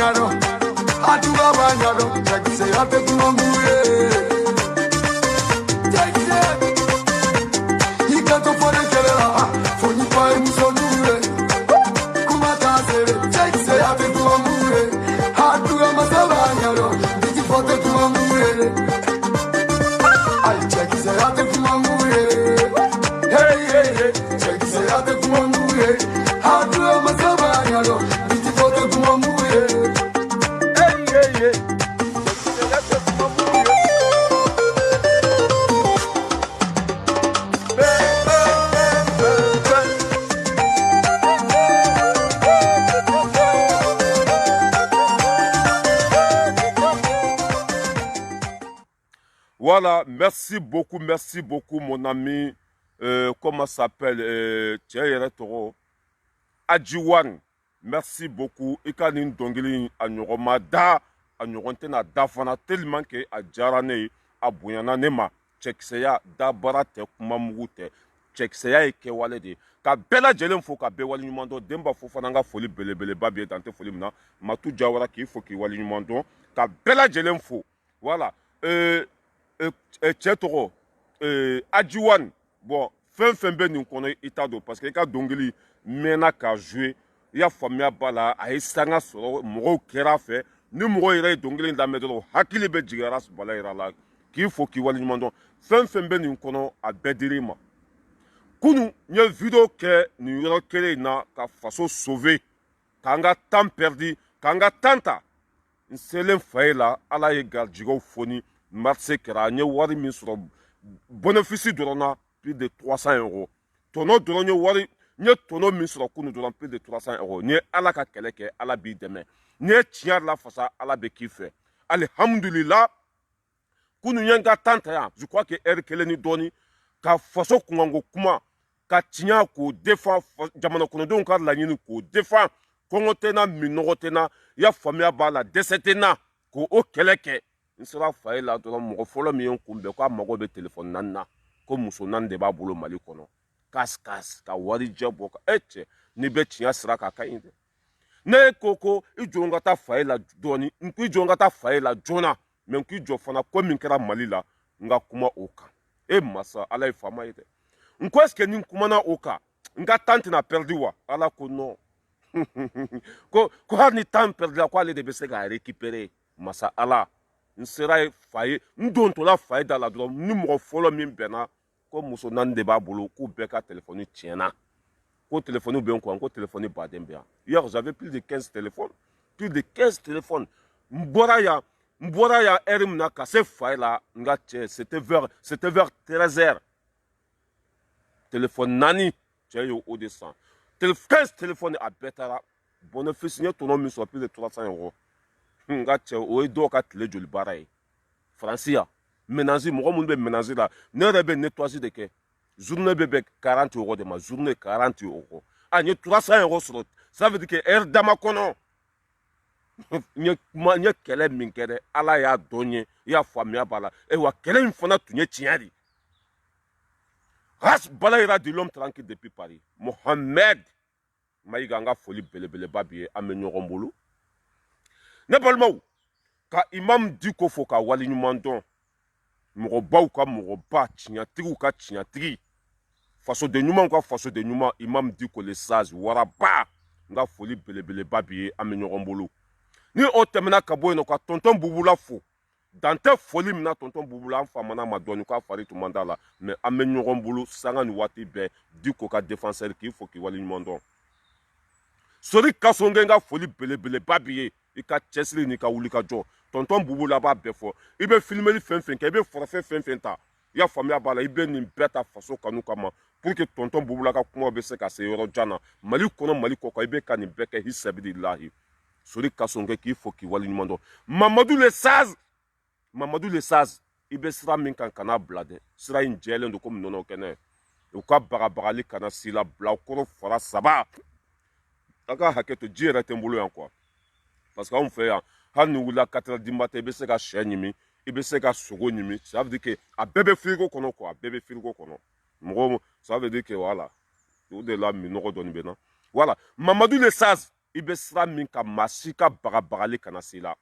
banyado, atuga banyado, chakise ate kumambuye. Chakise, ikato fone kelela, foni pa emusonure. Kumata sere, chakise ate kumambuye, atuga masabanyado, diti fote kumambuye. Ay, chakise ate kumambuye. Hey, hey, hey, chakise ate kumambuye, atuga masabanyado. Voilà, merci beaucoup mon ami, comment s'appelle, Thierry Toro, Adjiwan, merci beaucoup, ikanin dongili anyoroma da, anyorantena da fana tellement que adjarane, abuyana nema, tchekseya da barate kumamugute, tchekseya ekewale de, ka bela jelen fo ka be wali nyumando, demba fo fana nga foli bele babie dante foli mina, matu jawara ki fo ki wali nyumando, ka bela jelen fo, voilà, Tchetoro, Adjiwan, bon, fin ben nous connaît Itado parce que quand Dongili mena ka jouer, il y a famille bala, a esanga soro, moro kera fait, ni moro ira Dongili da medro, hakili be jigaras bala ira la, qu'il faut qu'il wali demandons, fin ben nous connaît à Bedirima. Kunu, nye vidéo que nous yoro kele na ka façon sauver, kanga temps perdu, kanga tanta, nselen faila, ala ye gardigo foni. Marseille kera nye wari min sɔrɔ bénéfice dɔrɔn na plus de 300 €. Tɔnɔ dɔrɔn nye wari nye tɔnɔ min sɔrɔ kunu dɔrɔn plus de 300 €. Ni ala ka kɛlɛ kɛ ala b'i dɛmɛ. Ni ye tiɲɛ la fasa ala bɛ k'i fɛ. Alhamdulillah kunu nye n ka tan ta yan je crois que heure kelen ni dɔɔni ka faso kunkanko kuma ka tiɲɛ k'o défend jamana kɔnɔdenw ka laɲini k'o défend kɔngɔ tɛ n na minɔgɔ tɛ n na i y'a faamuya b'a la dɛsɛ tɛ n na k'o kɛlɛ kɛ. N sera fa la dɔrɔn mɔgɔ fɔlɔ min ye n kunbɛn k'a mago bɛ telefɔni naani na ko muso naani de b'a bolo Mali kɔnɔ kasi ka warijɛ bɔ ka cɛ n'i bɛ tiɲɛ sira kan a ka ɲi dɛ ne ko i jɔ n ka taa fa la dɔɔni n ko i jɔ n ka taa fa la joona mɛ n k'i jɔ fana ko min kɛra Mali la n ka kuma o kan masa ala ye faama ye dɛ n ko est ce que ni n kumana o kan n ka temps tɛna perdu wa ala ko non ko hali ni temps perdu la ko ale de bɛ se k'a récupérer masa ala. N sera fa ye n don tola fa ye da la dɔrɔn ni mɔgɔ fɔlɔ min bɛnna ko muso naani de b'a bolo k'u bɛɛ ka telefɔni tiɲɛna ko telefɔni bɛ n kɔ ko telefɔni baden bɛ yan hier j'avais plus de 15 téléphones n bɔra yan heure min na ka se fa ye la n ka cɛ c'était vers 13 heures telefɔni naani cɛ ye o de san 15 téléphones a bɛɛ taara bénéfice n ye tɔnɔ min sɔrɔ plus de 300 €. Nga cɛ o ye dɔw ka tile joli baara ye faransi yan ménage mɔgɔ minnu bɛ ménage la ne yɛrɛ bɛ nettoyage de kɛ journée bɛ bɛn 40 € de ma journée 40 €. n ye 300 € sɔrɔ ça veut dire que heure dama kɔnɔ n ye kɛlɛ min kɛ dɛ ala y'a dɔn n ye i y'a faamuya b'a la wa kɛlɛ in fana tun ye tiɲɛ de race bala yira de l'homme tranquille depuis Paris Mohamed Mayiga n ka foli belebeleba b'i ye an bɛ ɲɔgɔn bolo. Ne balimaw ka imam Diko fo ka wali ɲuman dɔn mɔgɔbaw ka mɔgɔba tiɲɛtigiw ka tiɲɛtigi fasoden ɲumanw ka fasoden ɲuman imam Diko le sage waraba n ka foli belebeleba b'i ye an bɛ ɲɔgɔn bolo ni o tɛmɛna ka bɔ yen nɔ ka tonton Bubula fo dan tɛ foli min na tonton Bubula an famana ma dɔɔni k'a fari tun man d'a la mais an bɛ ɲɔgɔn bolo sanga ni waati bɛɛ Diko ka défenseur k'i fo k'i wali ɲuman dɔn Sori Kasonge n ka foli belebeleba b'i ye i ka cɛsiri n'i ka wuli ka jɔ tonton Bubula b'a bɛɛ fɔ i bɛ filmeli fɛn fɛn kɛ i bɛ forfait fɛn fɛn ta i y'a faamuya b'a la i bɛ nin bɛɛ ta faso kanu kama pour que tonton Bubula ka kuma bɛ se ka se yɔrɔ jan na Mali kɔnɔ Mali kɔ kan i bɛ ka nin bɛɛ kɛ hisabililahi Sori Kasonge k'i fo k'i wali ɲuman dɔn Mamadou le sage i bɛ sira min kan kana bila dɛ sira in jɛlen don komi nɔnɔ kɛnɛ u ka bagabagali kana s'i la bilakoro fara 3 a ka hakɛ to ji yɛrɛ tɛ n bolo yan quoi parce que anw fɛ yan hali ni wulila 4 heures du matin i bɛ se ka sɛ ɲimi i bɛ se ka sogo ɲimi ça veut dire que a bɛɛ bɛ frigo kɔnɔ quoi a bɛɛ bɛ frigo kɔnɔ mɔgɔ ça veut dire que voilà o de la minɔgɔ dɔɔni bɛ na voilà Mamadou le sage i bɛ sira min ka maa si ka bagabagali kana se la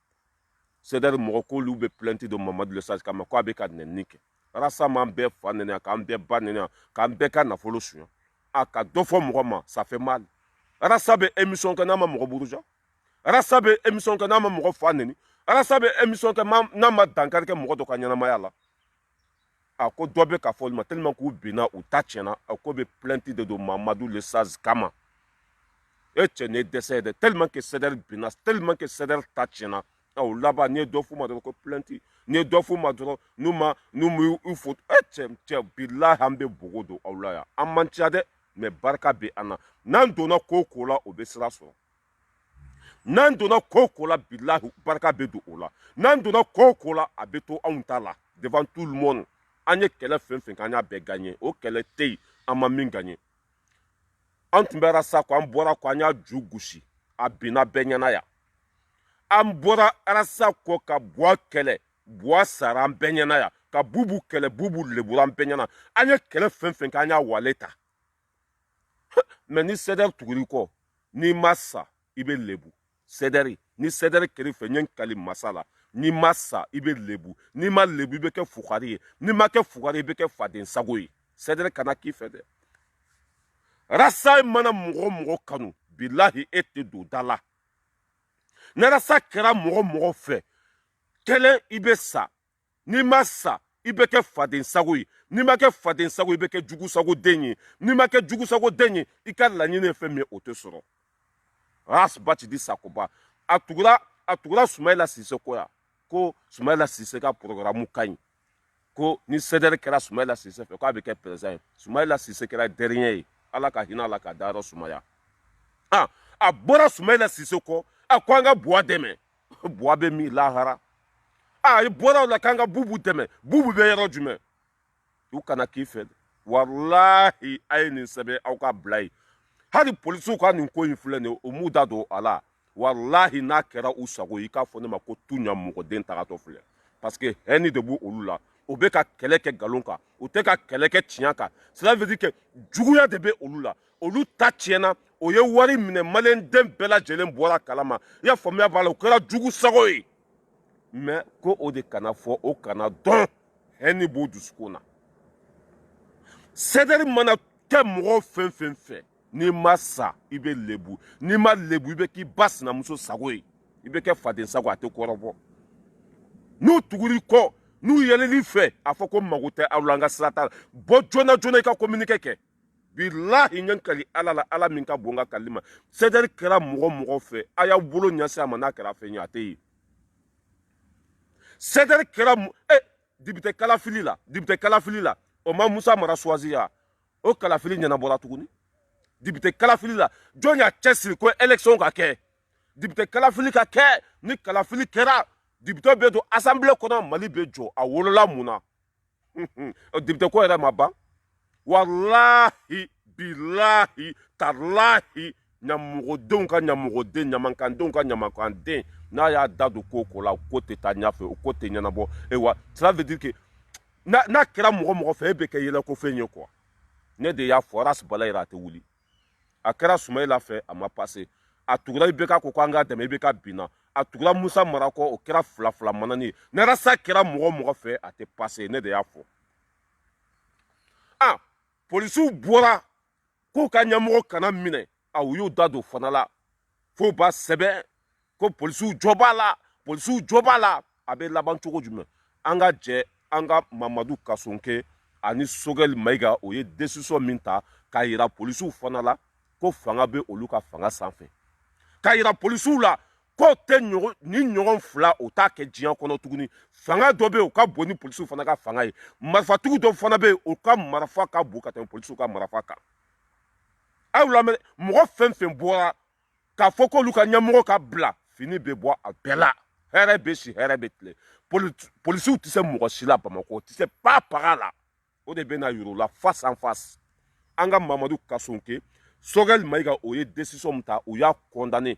c'est à dire mɔgɔ k'olu bɛ plainte de Mamadu le Sage kama ko a bɛ ka nɛni kɛ Rassa m'an bɛɛ fa nɛni k'an bɛɛ ba nɛni k'an bɛɛ ka nafolo suɲɛ a ka dɔ fɔ mɔgɔ ma ça fait mal Rassa bɛ émission kɛ n'a ma mɔgɔ buruja Rassa bɛ émission kɛ n'a ma mɔgɔ fa nɛni Rassa bɛ émission kɛ n'a ma dankari kɛ mɔgɔ dɔ ka ɲɛnamaya la a ko dɔ bɛ ka fɔ olu ma tellement k'u binna u ta tiɲɛna a ko bɛ plainte de don Mamadu le Sage kama e cɛ ne dɛsɛ dɛ tellement que Cédère binna tellement que Cédère ta tiɲɛna o laban n'i ye dɔ f'u ma dɔrɔn ko plainte n'i ye dɔ f'u ma dɔrɔn n'u m'u fo cɛ bilahi an bɛ bogo don aw la yan an man ca dɛ mais barika bɛ an na n'an donna ko o ko la o bɛ sira sɔrɔ n'an donna ko o ko la bilahi barika bɛ don o la n'an donna ko o ko la a bɛ to anw ta la devant tout le monde an ye kɛlɛ fɛn fɛn kɛ an y'a bɛɛ gagné o kɛlɛ tɛ yen an ma min gagné an tun bɛ Rassa kɔ an bɔra kɔ an y'a ju gosi a binna bɛɛ ɲɛna yan an bɔra Rassa kɔ ka Buwa kɛlɛ Buwa sara an bɛɛ ɲɛna yan ka Bubu kɛlɛ Bubu lebura an bɛɛ ɲɛna an ye kɛlɛ fɛn fɛn kɛ an y'a wale ta mais ni Cédère tugur'i kɔ n'i ma sa i bɛ lebu Cédère ni Cédère kɛrɛfɛ n ye n kali masa la n'i ma sa i bɛ lebu n'i ma lebu i bɛ kɛ fugari ye n'i ma kɛ fugari i bɛ kɛ faden sago ye Cédère kana k'i fɛ dɛ Rassa mana mɔgɔ mɔgɔ kanu bilahi e tɛ don da la ni Rassa kɛra mɔgɔ mɔgɔ fɛ kɛlɛ i bɛ sa n'i ma sa i bɛ kɛ faden sago ye n'i ma kɛ faden sago i bɛ kɛ jugu sago den ye n'i ma kɛ jugu sago den ye i ka laɲini ye fɛn min ye o tɛ sɔrɔ Ras Bachidi Sakoba a tugura Soumaïla Cissé kɔ yan ko Soumaïla Cissé ka programme ka ɲi ko ni Cédère kɛra Soumaïla Cissé fɛ k'a bɛ kɛ président ye Soumaïla Cissé kɛra dernier ye Ala ka hinɛ ala ka dayɔrɔ sumaya a bɔra Soumaïla Cissé kɔ a ko an ka Buwa dɛmɛ Buwa bɛ min lahara i bɔra o la k'an ka Bubu dɛmɛ Bubu bɛ yɔrɔ jumɛn u kana k'i fɛ walahi a ye nin sɛbɛn aw ka bila ye hali polisiw ka nin ko in filɛ nin ye o m'u da don a la walahi n'a kɛra u sago ye i k'a fɔ ne ma ko tu ɲamɔgɔden tagatɔ filɛ parce que hɛni de b'u olu la o bɛ ka kɛlɛ kɛ nkalon kan o tɛ ka kɛlɛ kɛ tiɲɛ kan cela veut dire que juguya de bɛ olu la olu ta tiɲɛna o ye wari minɛ maliyɛnden bɛɛ lajɛlen bɔra kalama i y'a faamuya b'a la o kɛra jugu sago ye mais ko o de kana fɔ o kana dɔn hɛni b'u dusukun na Cédère mana kɛ mɔgɔ fɛn fɛn fɛ n'i ma sa i bɛ lebu n'i ma lebu i bɛ k'i ba sinamuso sago ye i bɛ kɛ faden sago a tɛ kɔrɔbɔ n'u tugur'i kɔ n'u yɛlɛl'i fɛ a fɔ ko mago tɛ aw la an ka sira t'a la bɔ joona joona i ka communiqué kɛ bilahi n ye n kali ala la ala min ka bon n ka kali ma Cédère kɛra mɔgɔ mɔgɔ fɛ a y'aw bolo ɲɛsin a ma n'a kɛra fɛn ye a tɛ ye Cédère kɛra député kalafili la o ma Musa Mara choisi ya o kalafili ɲɛnabɔra tuguni député kalafili la jɔn y'a cɛsiri ko élection ka kɛ député kalafili ka kɛ ni kalafili kɛra député bɛ don assemblée kɔnɔ Mali bɛ jɔ a wolola mun na député ko yɛrɛ ma ban walahi bilahi talahi ɲamɔgɔdenw ka ɲamɔgɔden ɲamankandenw ka ɲamankanden n'a y'a da don ko o ko la o ko tɛ taa ɲɛfɛ o ko tɛ ɲɛnabɔ wa cela veut dire que n'a kɛra mɔgɔ mɔgɔ fɛ e bɛ kɛ yɛlɛkofɛn ye quoi ne de y'a fɔ Ras Bala yɛrɛ a tɛ wuli a kɛra Soumaïla fɛ a ma passé a tugura IBK ko k'an ka dɛmɛ IBK binna a tugura Musa Mara kɔ o kɛra fila manani ye ni Rassa kɛra mɔgɔ mɔgɔ fɛ a tɛ passé ne de y'a fɔ polisiw bɔra k'u ka ɲɛmɔgɔ kana minɛ u y'u da don fana la fo b'a sɛbɛn ko polisiw jɔ b'a la a bɛ laban cogo jumɛn an ka jɛ an ka Mamadu Kasonke ani Sogɛli Mayiga o ye décision min ta k'a yira polisiw fana la ko fanga bɛ olu ka fanga sanfɛ k'a yira polisiw la k'o tɛ ni ɲɔgɔn fila o t'a kɛ diɲɛ kɔnɔ tuguni fanga dɔ bɛ yen o ka bon ni polisiw fana ka fanga ye marifatigi dɔ fana bɛ yen o ka marifa ka bon ka tɛmɛ polisiw ka marifa kan aw lamɛn mɔgɔ fɛn fɛn bɔra k'a fɔ k'olu ka ɲɛmɔgɔ ka bila fini bɛ bɔ a bɛɛ la hɛrɛ bɛ si hɛrɛ bɛ tile polisiw tɛ se mɔgɔ si la Bamakɔ o tɛ se paga la o de bɛ na yir'u la face en face an ka Mamadu Kasonke Sogɛli Mayiga o ye décision min ta u y'a condamné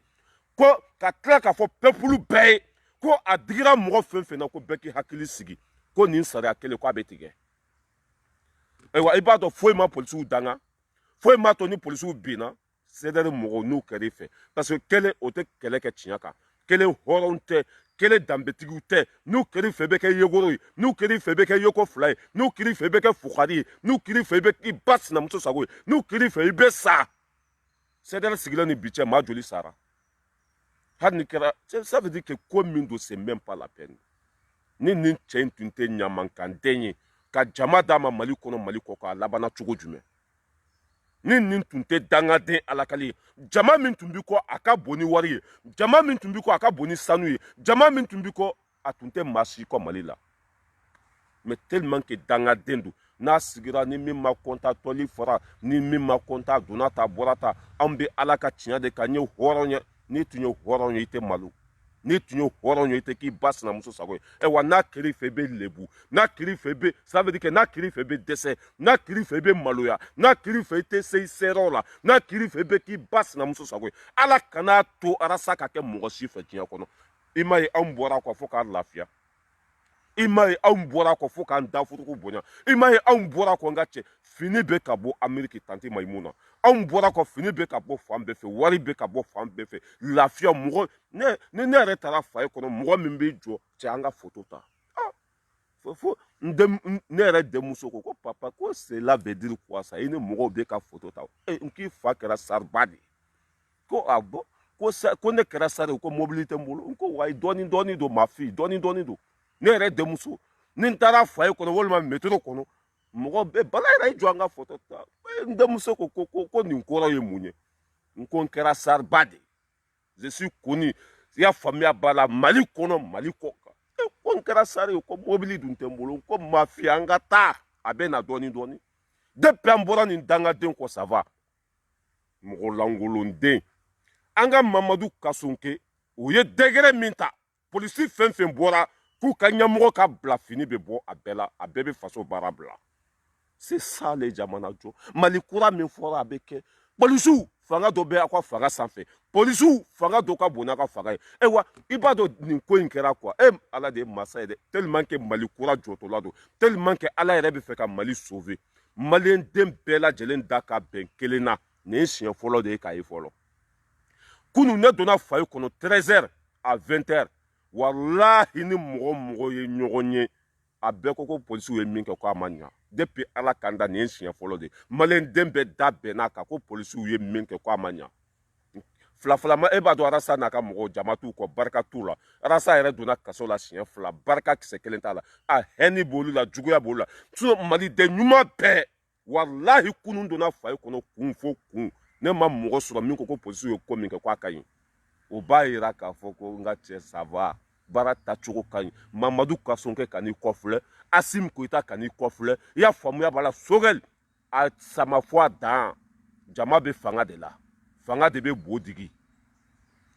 ko ka tila k'a fɔ peuple bɛɛ ye ko a digira mɔgɔ fɛn fɛn na ko bɛɛ k'i hakili sigi ko nin sariya kelen ko a bɛ tigɛ ayiwa i b'a dɔn foyi ma polisiw danga foyi m'a to ni polisiw binna CDR mɔgɔw n'u kɛr'i fɛ parce que kelen o tɛ kɛlɛ kɛ tiɲɛ kan kelen hɔrɔnw tɛ kelen danbetigiw tɛ n'u kɛr'i fɛ i bɛ kɛ yegoro ye n'u kɛr'i fɛ i bɛ kɛ yeko fila ye n'u kɛr'i fɛ i bɛ kɛ fugari ye n'u kɛr'i fɛ i bɛ i ba sinamuso sago ye n'u kɛr'i fɛ i bɛ sa CDR sigilen ni bi cɛ maa joli sara hali ni kɛra ça veut dire que ko min don c'est même pas la peine ni nin cɛ in tun tɛ ɲamankanden ye ka jama d'a ma Mali kɔnɔ Mali kɔ kan a labanna cogo jumɛn ni nin tun tɛ dangaden alakali ye jama min tun bi kɔ a ka bon ni wari ye jama min tun bi kɔ a ka bon ni sanu ye jama min tun bi kɔ a tun tɛ maa si kɔ Mali la mais tellement que dangaden don n'a sigira ni min ma kɔnta tɔli fɔra ni min ma kɔnta donna ta bɔra ta anw bɛ ala ka tiɲɛ de kan n ye hɔrɔn ye n'i tun ye hɔrɔn ye i tɛ malo n'i tun ye hɔrɔn ye i tɛ k'i ba sinamuso sago ye wa n'a kɛr'i fɛ i bɛ lebu n'a kɛr'i fɛ i bɛ ça veut dire que n'a kɛr'i fɛ i bɛ dɛsɛ n'a kɛr'i fɛ i bɛ maloya n'a kɛr'i fɛ i tɛ se i seyɔrɔ la n'a kɛr'i fɛ i bɛ k'i ba sinamuso sago ye ala kan'a to arasa ka kɛ mɔgɔ si fɛ diɲɛ kɔnɔ i m'a ye anw bɔra kɔ fo k'a lafiya i m'a ye anw bɔra kɔ fo k'an dafurugu bonya i m'a ye anw bɔra kɔ n ka cɛ fini bɛ ka bɔ Ameriki tanti Mayimuna anw bɔra kɔ fini bɛ ka bɔ fan bɛɛ fɛ wari bɛ ka bɔ fan bɛɛ fɛ lafiya mɔgɔ ni ne yɛrɛ taara faye kɔnɔ mɔgɔ min bɛ jɔ cɛ an ka photo ta fo ne yɛrɛ denmuso ko papa ko cela veut dire quoi ça i ni mɔgɔw bɛ ka photo ta n k'i fa kɛra sariba de ko a bɔ ko ne kɛra sari ko mobili tɛ n bolo n ko wa dɔɔni dɔɔni don ma fille dɔɔni dɔɔni don ne yɛrɛ denmuso ni n taara faye kɔnɔ walima métro kɔnɔ mɔgɔ bɛɛ bala yɛrɛ y'i jɔ an ka photo ta n denmuso ko nin kɔrɔ ye mun ye n ko n kɛra sariba de je suis connu i y'a faamuya b'a la Mali kɔnɔ Mali kɔ kan ko n kɛra sari ye ko mobili dun tɛ n bolo ko ma fille an ka taa a bɛ na dɔɔni dɔɔni depuis an bɔra nin dangaden kɔ ça va mɔgɔ langolonden an ka Mamadu Kasonke o ye degré min ta polisi fɛn fɛn bɔra k'u ka ɲɛmɔgɔ ka bila fini bɛ bɔ a bɛɛ la a bɛɛ bɛ faso baara bila c'est ça le jamana jɔ Mali kura min fɔra a bɛ kɛ polisiw fanga dɔ bɛ aw ka fanga sanfɛ polisiw fanga dɔ ka bon n'a ka fanga ye wa i b'a dɔn nin ko in kɛra quoi ala de ye masa ye dɛ tellement que Mali kura jɔtɔla don tellement que ala yɛrɛ bɛ fɛ ka Mali sauver maliyɛn den bɛɛ lajɛlen da ka bɛn kelen na nin ye siɲɛ fɔlɔ de ye k'a ye fɔlɔ kunun ne donna faye kɔnɔ 13h à 20h walahi ni mɔgɔ ye ɲɔgɔn ye a bɛɛ ko polisiw ye min kɛ ko a ma ɲa depuis ala kan da nin ye siɲɛ fɔlɔ de maliyɛn den bɛɛ da bɛnn'a kan ko polisiw ye min kɛ ko a ma ɲa filafilama e b'a dɔn arasa n'a ka mɔgɔw jama t'u kɔ barika t'u la arasa yɛrɛ donna kaso la siɲɛ fila barika kisɛ kelen t'a la a hɛni b'olu la juguya b'olu la maliden ɲuman bɛɛ walahi kunun donna faye kɔnɔ kun fo kun ne ma mɔgɔ sɔrɔ min ko polisiw ye ko min kɛ ko a ka ɲi o b'a yira k'a fɔ ko n ka cɛ ça va baara tacogo ka ɲi Mamadu Kasonke ka n'i kɔfilɛ Asim Koyita ka n'i kɔfilɛ i y'a faamuya b'a la Sogɛl a sama fɔ a dan jama bɛ fanga de la fanga de bɛ bo digi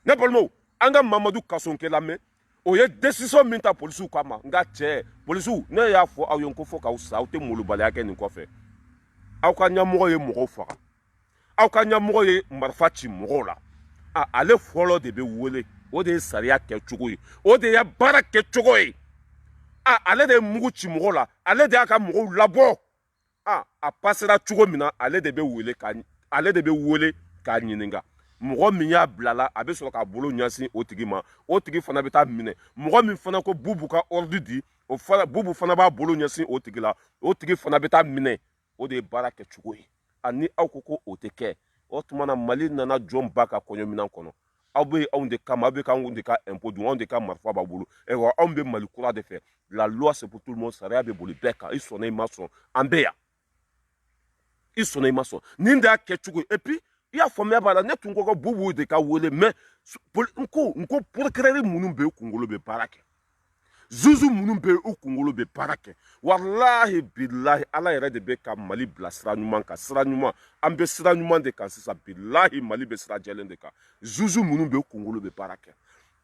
ne balimaw an ka Mamadu Kasonke lamɛn o ye décision min ta polisiw kama n ka cɛ polisiw ne y'a fɔ aw ye ko fɔ k'aw sa aw tɛ molobaliya kɛ nin kɔfɛ aw ka ɲɛmɔgɔ ye mɔgɔw faga aw ka ɲɛmɔgɔ ye marifa ci mɔgɔw la ale fɔlɔ de bɛ wele o de ye sariya kɛcogo ye o de ye baara kɛcogo ye ale de ye mugu ci mɔgɔw la ale de y'a ka mɔgɔw labɔ a pasera cogo min na ale de bɛ wele k'a ɲininka mɔgɔ min y'a bilala a bɛ sɔrɔ k'a bolo ɲɛsin o tigi ma o tigi fana bɛ taa minɛ mɔgɔ min fana ko bubu ka ordre di o fana bubu fana b'a bolo ɲɛsin o tigi la o tigi fana bɛ taa minɛ o de ye baara kɛcogo ye ani aw ko o tɛ kɛ o tuma na Mali nana jɔn ba ka kɔɲɔminan kɔnɔ aw bɛ anw de kama aw bɛ k'anw de ka impôt dun anw de ka marifa b'a bolo wa anw bɛ Mali kura de fɛ la loi c'est pour tout le monde sariya bɛ boli bɛɛ kan i sɔnna i ma sɔn an bɛ yan i sɔnna i ma sɔn nin de y'a kɛcogo ye et puis i y'a faamuya b'a la ne tun ko ko bubu de ka wele mais n ko procureur minnu bɛ yen u kunkolo bɛ baara kɛ zuzu minnu bɛ yen u kunkolo bɛ baara kɛ walahi bilahi ala yɛrɛ de bɛ ka Mali bila sira ɲuman kan sira ɲuman an bɛ sira ɲuman de kan sisan bilahi Mali bɛ sira jɛlen de kan zuzu minnu bɛ yen u kunkolo bɛ baara kɛ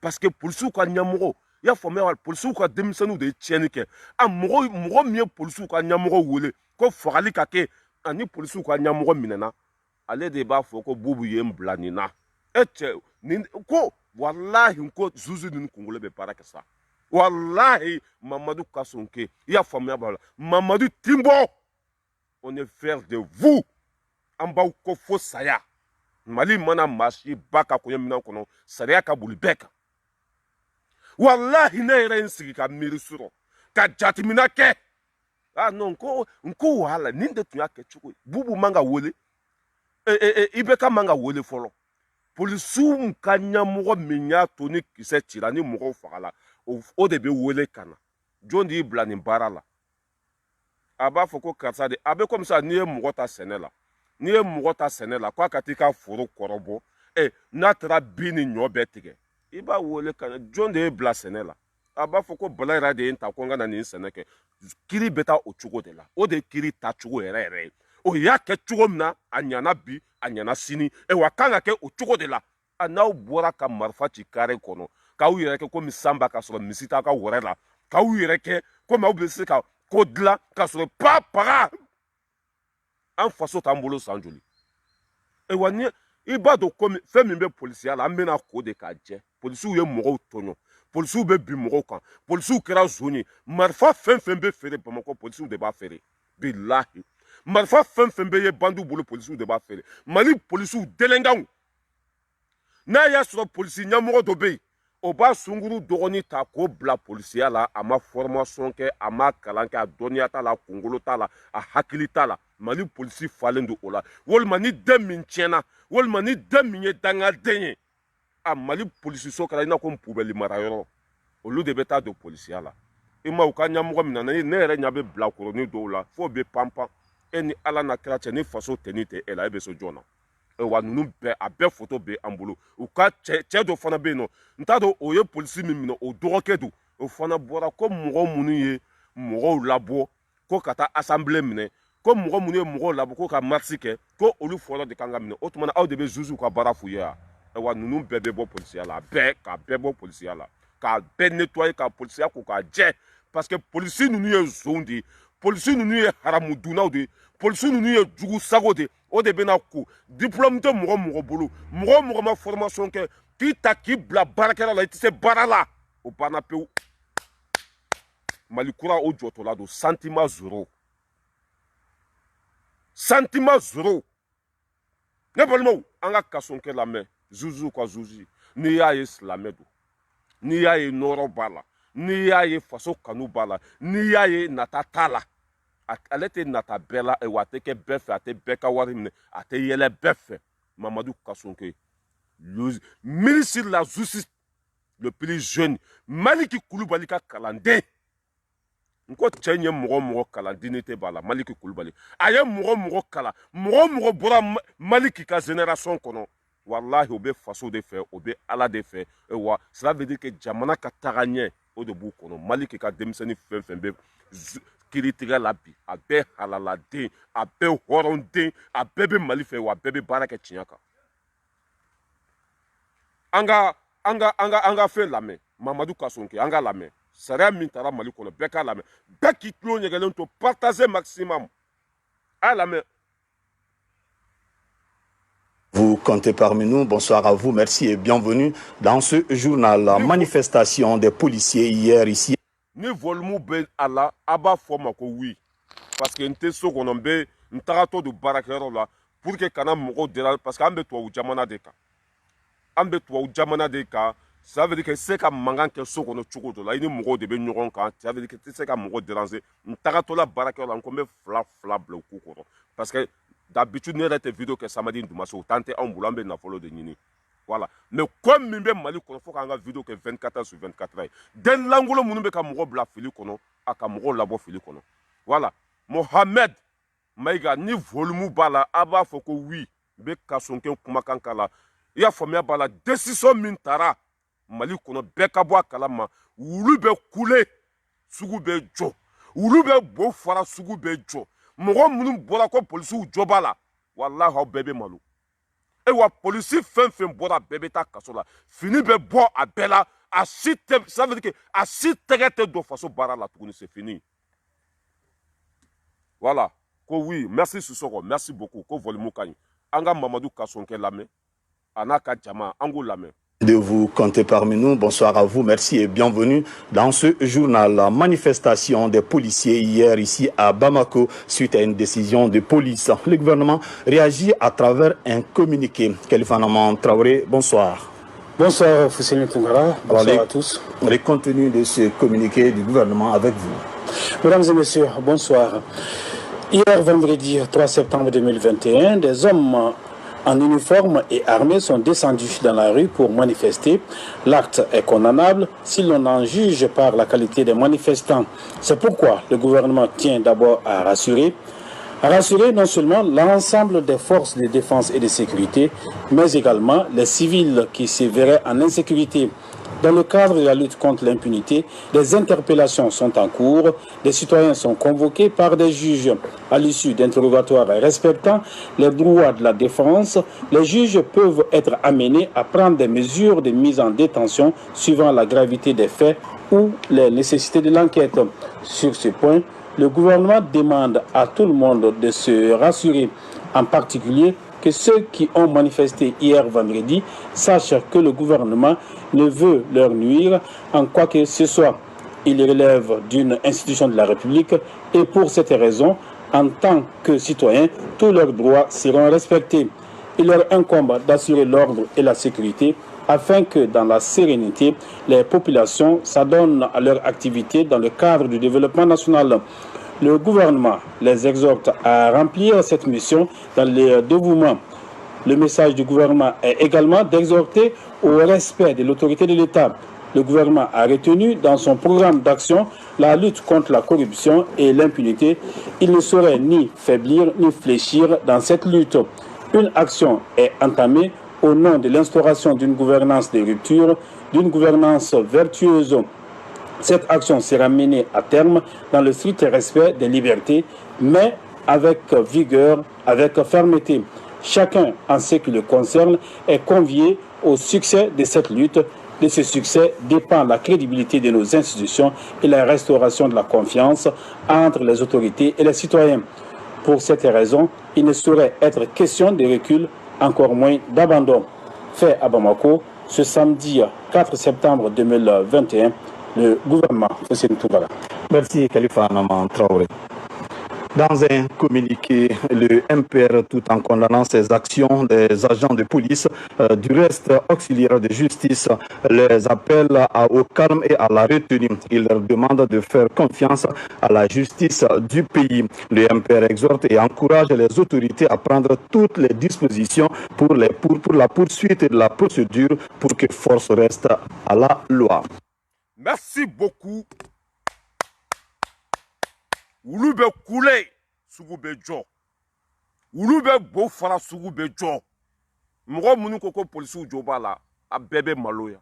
parce que polisiw ka ɲɛmɔgɔ i y'a faamuya wa polisiw ka denmisɛnninw de ye tiɲɛni kɛ mɔgɔ min ye polisiw ka ɲɛmɔgɔ wele ko fagali ka kɛ ani polisiw ka ɲɛmɔgɔ minɛna ale de b'a fɔ ko bubu ye n bila nin na cɛ nin ko walahi n ko zuzu ninnu kunkolo bɛ baara kɛ sa wallahi Mamadu Kasonke i y'a faamuya b'a la Mamadu Timbo on est fiers de vous an b'aw ko fo saya Mali mana marché baka ko yemina kono sariya ka buli beka wallahi ne yɛrɛ sigi ka miiri sɔrɔ ka jateminɛ kɛ non ko wala nin de tun y'a kɛ cogo ye bubu man ka wele IBK man ka wele fɔlɔ polisiw ka ɲɛmɔgɔ min y'a to ni kisɛ cira ni mɔgɔw fagala o de bɛ wele ka na jɔn de y'i bila nin baara la a b'a fɔ ko karisa de a bɛ komi sa n'i ye mɔgɔ ta sɛnɛ la n'i ye mɔgɔ ta sɛnɛ la k'a ka t'i ka foro kɔrɔbɔ n'a taara bin ni ɲɔ bɛɛ tigɛ i b'a wele ka na jɔn de ye bila sɛnɛ la a b'a fɔ ko bala yɛrɛ de ye n ta ko n ka na nin sɛnɛ kɛ kiri bɛ taa o cogo de la o de ye kiri ta cogo yɛrɛ yɛrɛ ye o y'a kɛ cogo min na a ɲana bi a ɲana sini wa kan ka kɛ o cogo de la n'aw bɔra ka marifa ci kare kɔnɔ k'aw yɛrɛ kɛ komi sanba ka sɔrɔ misi t'a ka wɛrɛ la k'aw yɛrɛ kɛ komi aw bɛ se ka ko dilan ka sɔrɔ pa paga an faso t'an bolo san joli wa ni i b'a dɔn komi fɛn min bɛ polisiya la an bɛna ko de k'a jɛ polisiw ye mɔgɔw tɔɲɔ polisiw bɛ bin mɔgɔw kan polisiw kɛra zone ye marifa fɛn fɛn bɛ feere bamakɔ polisiw de b'a feere bilahi marifa fɛn fɛn bɛ ye bandiw bolo polisiw de b'a feere mali polisiw delenkanw n'a y'a sɔrɔ polisi ɲɛmɔgɔ dɔ bɛ yen o b'a sunkuru dɔgɔnin ta k'o bila polisiya la a ma formation kɛ a ma kalan kɛ a dɔnniya t'a la kunkolo t'a la a hakili t'a la mali polisi falen don o la walima ni den min tiɲɛna walima ni den min ye dangaden ye a mali polisiso kɛra i n'a ko pubɛli marayɔrɔ olu de bɛ taa don polisiya la i ma u ka ɲɛmɔgɔ min na ne yɛrɛ ɲɛ bɛ bilakoronin dɔw la fo bɛ panpan e ni ala na kira cɛ ni faso tɛni tɛ e la e bɛ so jɔn na wa ninnu bɛɛ a bɛɛ foto bɛ an bolo u ka cɛ dɔ fana bɛ yen nɔ n t'a dɔn o ye polisi min minɛ o dɔgɔkɛ don o fana bɔra ko mɔgɔ minnu ye mɔgɔw labɔ ko ka taa assemblée minɛ ko mɔgɔ minnu ye mɔgɔw labɔ ko ka marche kɛ ko olu fɔlɔ de kan ka minɛ o tuma na aw de bɛ juges ka baara f'u ye wa wa ninnu bɛɛ bɛ bɔ polisiya la k'a bɛɛ bɔ polisiya la k'a bɛɛ nettoyer ka polisiya ko k'a jɛ parce que polisi ninnu ye zon de ye polisi ninnu ye haramudunnaw de ye polisi ninnu ye jugu sago de o de bɛna ko diplôme tɛ mɔgɔ mɔgɔ bolo mɔgɔ mɔgɔ ma formation kɛ k'i ta k'i bila baarakɛla la i tɛ se baara la o banna pewu mali kura o jɔtɔla don sentiment zéro sentiment zéro ne balimaw an ka kasonkɛ lamɛn zuzuw ka zuzi n'i y'a ye silamɛ don n'i y'a ye nɔrɔ b'a la n'i y'a ye faso kanu b'a la n'i y'a ye nata t'a la ale tɛ nata bɛɛ la wa a tɛ kɛ bɛɛ fɛ a tɛ bɛɛ ka wari minɛ a tɛ yɛlɛ bɛɛ fɛ mamadu kasonke ministre de la justice le plus jeune maliki kulubali ka kalanden n ko cɛ in ye mɔgɔ mɔgɔ kalan dignité b'a la maliki kulubali a ye mɔgɔ mɔgɔ kalan mɔgɔ mɔgɔ bɔra maliki ka génération kɔnɔ walahi o bɛ faso de fɛ o bɛ ala de fɛ wa cela veut dire que jamana ka taga ɲɛ o de b'u kɔnɔ maliki ka denmisɛnnin fɛn fɛn bɛ kiritigɛ la bi a bɛɛ halaladen a bɛɛ hɔrɔnden a bɛɛ bɛ mali fɛ wa a bɛɛ bɛ baara kɛ tiɲɛ kan an ka fɛn lamɛn mamadu kasonke an ka lamɛn sariya min taara mali kɔnɔ bɛɛ k'a lamɛn bɛɛ k'i tulo ɲɛgɛlen to partager maximum a lamɛn. Vous comptez parmi nous. Bonsoir à vous. Merci et bienvenue dans ce journal. La manifestation des policiers hier ici. Ni volume bɛ a la a b'a fɔ ma ko oui parce que n tɛ so kɔnɔ n bɛ n tagatɔ don baarakɛyɔrɔ la pour que kana mɔgɔw déranger parce que an bɛ tubabu jamana de kan an bɛ tubabu jamana de kan ça veut dire que se ka mankan kɛ so kɔnɔ cogo dɔ la i ni mɔgɔw de bɛ ɲɔgɔn kan ça veut dire que tɛ se ka mɔgɔ déranger n tagatɔla baarakɛyɔrɔ la n ko n bɛ fila bila u k'u kɔrɔ parce que d'habitude ne yɛrɛ tɛ vidéo kɛ samedi dumanse o temps tɛ anw bolo an bɛ nafolo de ɲini. Voilà. Mais comme min bɛ mali kɔnɔ fo k'an ka vidéo kɛ 24 heures sur 24 heures den langolo minnu bɛ ka mɔgɔ bila fili kɔnɔ a ka mɔgɔw labɔ fili kɔnɔ voilà Mohamed Maïga ni volume b'a la a b'a fɔ ko oui n bɛ kasonkɛ kumakan k'a la i y'a faamuya b'a la décision min taara mali kɔnɔ bɛɛ ka bɔ a kalama wulu bɛ kule sugu bɛ jɔ wulu bɛ bo fara sugu bɛ jɔ mɔgɔ minnu bɔra ko polisiw jɔ b'a la walahi aw bɛɛ bɛ malo wa polisi fɛn fɛn bɔra a bɛɛ bɛ taa kaso la fini bɛ bɔ a bɛɛ la a si tɛ ça veut dire que a si tɛgɛ tɛ don faso baara la tuguni c'est fini voilà ko oui merci Sissoko merci beaucoup ko volume ka ɲi an ka Mamadu Kasonkɛ lamɛn a n'a ka jama an k'o lamɛn De vous compter parmi nous. Bonsoir à vous, merci et bienvenue dans ce journal. La manifestation des policiers hier ici à Bamako suite à une décision de police. Le gouvernement réagit à travers un communiqué. Khalifa Naman Traoré, bonsoir. Bonsoir Foussine Toungara, bonsoir à tous. Les contenus de ce communiqué du gouvernement avec vous. Mesdames et messieurs, bonsoir. Hier vendredi 3 septembre 2021, des hommes en uniforme et armés sont descendus dans la rue pour manifester. L'acte est condamnable si l'on en juge par la qualité des manifestants. C'est pourquoi le gouvernement tient d'abord à rassurer non seulement l'ensemble des forces de défense et de sécurité, mais également les civils qui se verraient en insécurité. Dans le cadre de la lutte contre l'impunité, des interpellations sont en cours, des citoyens sont convoqués par des juges. À l'issue d'interrogatoires respectant les droits de la défense, les juges peuvent être amenés à prendre des mesures de mise en détention suivant la gravité des faits ou les nécessités de l'enquête. Sur ce point, le gouvernement demande à tout le monde de se rassurer, en particulier que ceux qui ont manifesté hier vendredi sachent que le gouvernement ne veut leur nuire en quoi que ce soit. Il relève d'une institution de la République et pour cette raison, en tant que citoyens, tous leurs droits seront respectés. Il leur incombe d'assurer l'ordre et la sécurité afin que dans la sérénité, les populations s'adonnent à leur activité dans le cadre du développement national. Le gouvernement les exhorte à remplir cette mission dans les dévouements. Le message du gouvernement est également d'exhorter au respect de l'autorité de l'État. Le gouvernement a retenu dans son programme d'action la lutte contre la corruption et l'impunité. Il ne saurait ni faiblir ni fléchir dans cette lutte. Une action est entamée au nom de l'instauration d'une gouvernance de rupture, d'une gouvernance vertueuse. Cette action sera menée à terme dans le strict respect des libertés, mais avec vigueur, avec fermeté. Chacun, en ce qui le concerne, est convié au succès de cette lutte. De ce succès dépend la crédibilité de nos institutions et la restauration de la confiance entre les autorités et les citoyens. Pour cette raison, il ne saurait être question de recul, encore moins d'abandon. Fait à Bamako, ce samedi 4 septembre 2021, le gouvernement Foussine Toungara. Merci Khalifa Naman Traoré. Dans un communiqué, le MPR, tout en condamnant ces actions des agents de police, du reste auxiliaire de justice, les appelle au calme et à la retenue. Il leur demande de faire confiance à la justice du pays. Le MPR exhorte et encourage les autorités à prendre toutes les dispositions pour la poursuite de la procédure pour que force reste à la loi. Merci beaucoup. Wulu bɛ kule sugu bɛ jɔ. Wulu bɛ bo fara sugu bɛ jɔ. Mɔgɔ minnu ko ko polisiw jɔ b'a la, a bɛɛ bɛ maloya.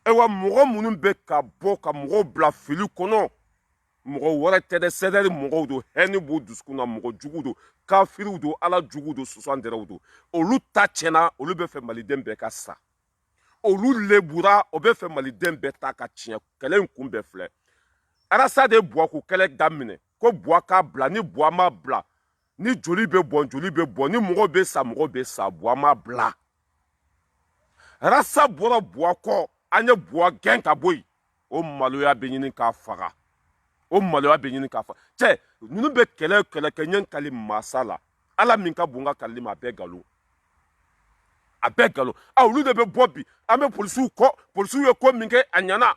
Ewa mɔgɔ minnu bɛ ka bɔ ka mɔgɔw bila fili kɔnɔ. Mɔgɔ wɛrɛ tɛ dɛ, sɛdɛri mɔgɔw don, hɛni b'u dusukun na, mɔgɔ jugu don, kafiriw don, ala jugu don, susandɛrɛw don. Olu ta tiɲɛna, olu bɛ fɛ maliden bɛɛ ka sa. Olu lebura, o bɛ fɛ maliden bɛɛ ta ka tiɲɛ. Kɛlɛ in kun bɛɛ filɛ. Arasa de bois ko kɛlɛ daminɛ ko bois k'a bila ni bois ma bila ni joli bɛ bɔn ni mɔgɔ bɛ sa bois ma bila Arasa bɔra bois kɔ an ye bois gɛn ka bɔ yen o maloya bɛ ɲini k'a faga cɛ ninnu bɛ kɛlɛ kɛ ɲɛ kali masa la ala min ka bon ka kali ma a bɛɛ galon olu de bɛ bɔ bi an bɛ polisiw kɔ polisiw ye ko min kɛ a ɲɛna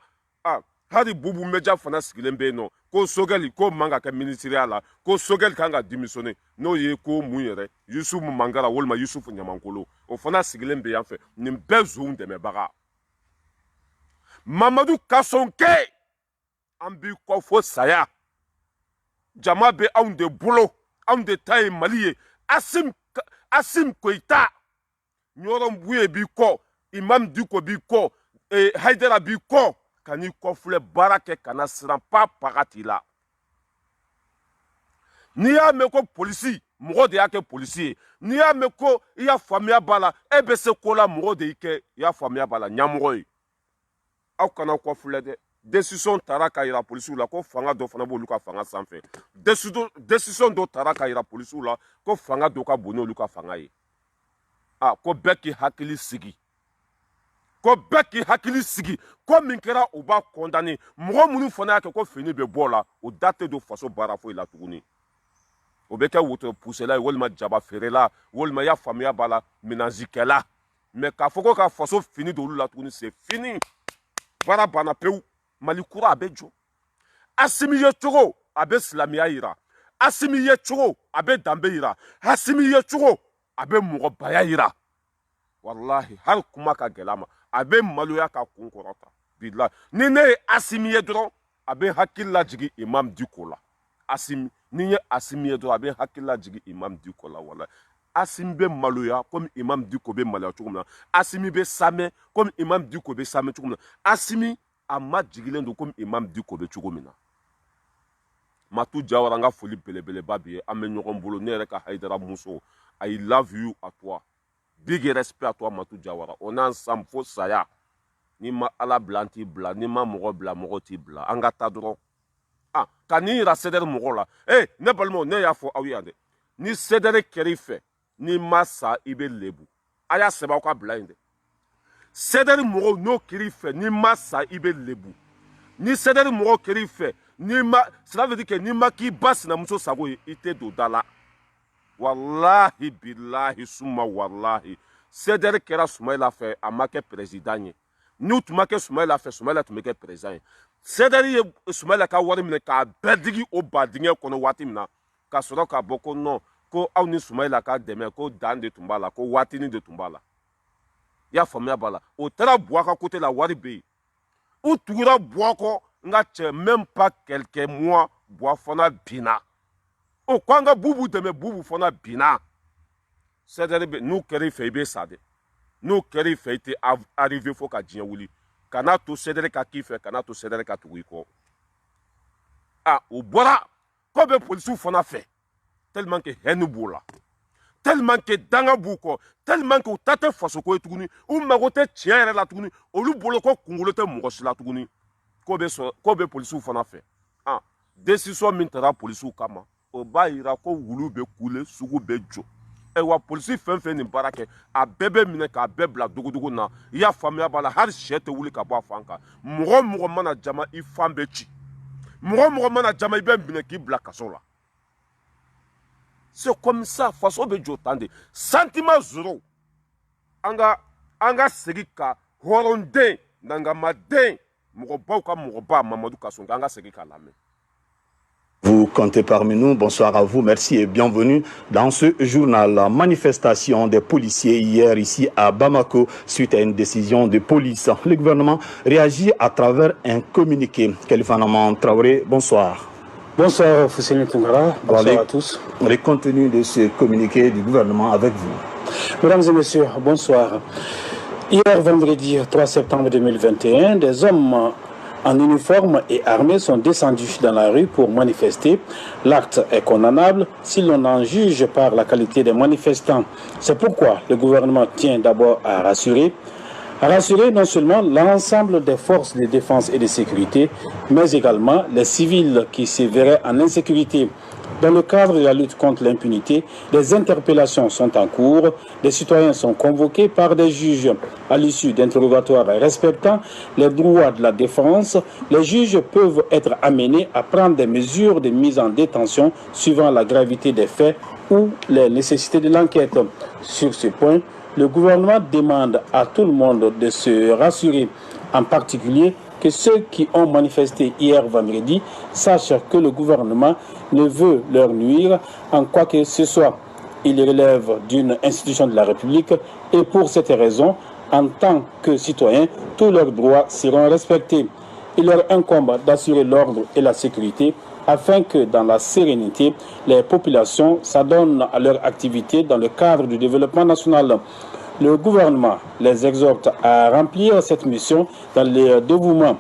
hali bubu meja fana sigilen bɛ yen nɔ ko Sogɛli ko man ka kɛ minisiriya la ko Sogɛli kan ka démissionner n'o ye ko mun yɛrɛ Yusufu Mangara walima Yusufu Ɲamankolo o fana sigilen bɛ yan fɛ nin bɛɛ zon dɛmɛbaga Mamadu Kasɔnkɛ an b'i kɔ fo saya jama bɛ anw de bolo anw de ta ye Mali ye Asim Koyita Ɲɔrɔ Buye b'i kɔ Imam Diko b'i kɔ Haidara b'i kɔ kan'i kɔfilɛ baara kɛ kana siran pa pagati la n'i y'a mɛn ko polisi mɔgɔ de y'a kɛ polisi ye n'i y'a mɛn ko i y'a faamuya b'a la e bɛ se ko la mɔgɔ de y'i kɛ i y'a faamuya b'a la ɲɛmɔgɔ ye aw kana kɔfilɛ dɛ décision taara ka yira polisiw la ko fanga dɔ fana b'olu ka fanga sanfɛ décision dɔ taara ka yira polisiw la ko fanga dɔ ka bon n'olu ka fanga ye ko bɛɛ k'i hakili sigi ko bɛɛ k'i hakili sigi ko min kɛra u b'a condamné mɔgɔ minnu fana y'a kɛ ko fini bɛ bɔ la o da tɛ don faso baara foyi la tuguni o bɛ kɛ wotoro pusela ye walima jaba feerela walima ya faamuya b'a la minanzikɛla mais k'a fɔ ko ka faso fini don olu la tuguni c'est fini baara banna pewu Mali kura a bɛ jɔ Assimi ye cogo a bɛ silamɛya yira Assimi ye cogo a bɛ danbe yira Assimi ye cogo a bɛ mɔgɔbaya yira wallahi hali kuma ka gɛlɛ a ma a bɛ maloya ka kun kɔrɔta bilahi ni ne ye Assimi ye dɔrɔn a bɛ hakili lajigi Imam Dicko la Assimi ni ye Assimi ye dɔrɔn a bɛ hakili lajigi Imam Dicko la wallahi Assimi bɛ maloya comme Imam Dicko bɛ maloya cogo min na Assimi bɛ samɛ comme Imam Dicko bɛ samɛ cogo min na Assimi a majigilen don comme Imam Dicko bɛ cogo min na Matu Jawara n ka foli belebeleba bi ye an bɛ ɲɔgɔn bolo ne yɛrɛ ka Haidara muso I love you à toi big respect à toi Matu Jawara on est ensemble fo saya ni ma Ala bila an t'i bila ni ma mɔgɔ bila mɔgɔ t'i bila an ka taa dɔrɔn ka ni yira CDR mɔgɔw la ne balimaw ne y'a fɔ aw ye yan dɛ ni CDR kɛr'i fɛ ni ma sa i bɛ lebu a y'a sɛbɛn aw ka bila yen dɛ CDR mɔgɔw n'o kɛr'i fɛ ni ma sa i bɛ lebu ni CDR mɔgɔw kɛr'i fɛ ni ma cela veut dire que ni ma k'i ba sinamuso sago ye i tɛ don da la wallahi billahi summa wallahi CDR kɛra Sumayila fɛ a ma kɛ président ye n'u tun ma kɛ Sumayila fɛ Sumayila tun bɛ kɛ président ye CDR ye Sumayila ka wari minɛ k'a bɛɛ digi o badingɛ kɔnɔ waati min na ka sɔrɔ k'a bɔ ko non ko aw ni Sumayila ka dɛmɛ ko dan de tun b'a la ko waatinin de tun b'a la i y'a faamuya b'a la o taara Buwa ka côté la wari bɛ yen u tugura Buwa kɔ n ka cɛ même pas quelques mois Buwa fana binna o ko an ka Bubu dɛmɛ Bubu fana binna CDR bɛ n'u kɛr'i fɛ i bɛ sa dɛ n'u kɛr'i fɛ i tɛ arrivé fo ka diɲɛ wuli kana to CDR ka k'i fɛ kana to CDR ka tugu i kɔ o bɔra ko bɛ polisiw fana fɛ tellement que haine b'u la tellement que danga b'u kɔ tellement que u ta tɛ fasoko ye tuguni u mago tɛ tiɲɛ yɛrɛ la tuguni olu bolo ko kunkolo tɛ mɔgɔ si la tuguni ko bɛ polisiw fana fɛ décision min taara polisiw kama o b'a yira ko wulu bɛ kule sugu bɛ jɔ wa polisi fɛn fɛn nin baara kɛ a bɛɛ bɛ minɛ k'a bɛɛ bila dogodogo na i y'a faamuya b'a la hali sɛ tɛ wuli ka bɔ a fan kan mɔgɔ mɔgɔ mana jama i fan bɛ ci mɔgɔ mɔgɔ mana jama i bɛ minɛ k'i bila kaso la c'est comme ça faso bɛ jɔ tan de sentiment zéro an ka segin ka hɔrɔnden nangamaden mɔgɔbaw ka mɔgɔba Mamadu Kasonga an ka segin k'a lamɛn. Vous comptez parmi nous. Bonsoir à vous. Merci et bienvenue dans ce journal. La manifestation des policiers hier ici à Bamako suite à une décision de police. Le gouvernement réagit à travers un communiqué. Khalifa Naman Traoré, bonsoir. Bonsoir Fousseni Toungara, bonsoir à tous. Les contenus de ce communiqué du gouvernement avec vous. Mesdames et messieurs, bonsoir. Hier vendredi 3 septembre 2021, des hommes en uniforme et armés sont descendus dans la rue pour manifester. L'acte est condamnable si l'on en juge par la qualité des manifestants. C'est pourquoi le gouvernement tient d'abord à rassurer non seulement l'ensemble des forces de défense et de sécurité, mais également les civils qui se verraient en insécurité. Dans le cadre de la lutte contre l'impunité, des interpellations sont en cours, des citoyens sont convoqués par des juges. À l'issue d'interrogatoires respectant les droits de la défense, les juges peuvent être amenés à prendre des mesures de mise en détention suivant la gravité des faits ou les nécessités de l'enquête. Sur ce point, le gouvernement demande à tout le monde de se rassurer, en particulier que ceux qui ont manifesté hier vendredi sachent que le gouvernement ne veut leur nuire en quoi que ce soit. Il relève d'une institution de la République et pour cette raison, en tant que citoyens, tous leurs droits seront respectés. Il leur incombe d'assurer l'ordre et la sécurité afin que dans la sérénité, les populations s'adonnent à leur activité dans le cadre du développement national. Le gouvernement les exhorte à remplir cette mission dans les dévouements.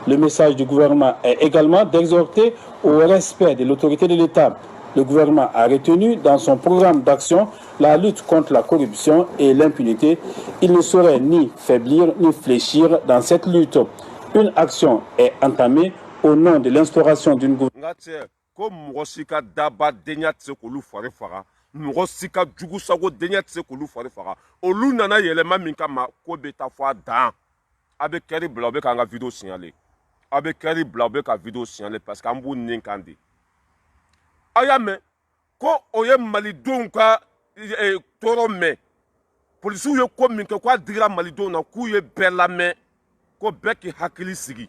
Le message du gouvernement est également d'exhorter au respect de l'autorité de l'État. Le gouvernement a retenu dans son programme d'action la lutte contre la corruption et l'impunité. Il ne saurait ni faiblir ni fléchir dans cette lutte. Une action est entamée au nom de l'instauration d'une gouvernance. mɔgɔ si ka jugu sago denkɛ tɛ se k'olu fari faga olu nana yɛlɛma min kama ko bɛ taa fɔ a dan a bɛ kɛri bila u bɛ k'an ka video signalé a bɛ kɛri bila u bɛ ka video signalé parce que an b'u nin kan de a y'a mɛn ko o ye malidenw ka tɔɔrɔ mɛn polisiw ye ko min kɛ k'a digira malidenw na k'u ye bɛɛ lamɛn ko bɛɛ k'i hakili sigi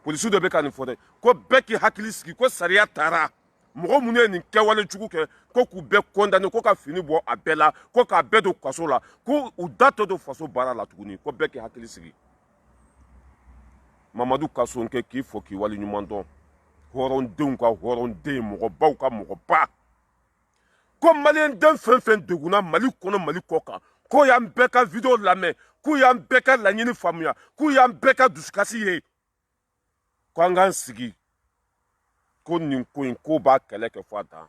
polisiw de bɛ ka nin fɔ dɛ ko bɛɛ k'i hakili sigi ko sariya taara mɔgɔ minnu ye nin kɛwale jugu kɛ ko k'u bɛɛ condamné ko ka fini bɔ a bɛɛ la ko k'a bɛɛ don kaso la ko u da tɛ don faso baara la tuguni ko bɛɛ k'i hakili sigi mamadu kasonkɛ k'i fɔ k'i waleɲuman dɔn hɔrɔndenw ka hɔrɔnden mɔgɔbaw ka mɔgɔba ko maliyɛnden fɛn fɛn degunna mali kɔnɔ mali kɔ kan ko y'an bɛɛ ka video lamɛn k'u y'an bɛɛ ka laɲini faamuya k'u y'an bɛɛ ka dusukasi ye ko an k'an sigi ko nin ko in ko b'a kɛlɛ kɛ fɔ a dan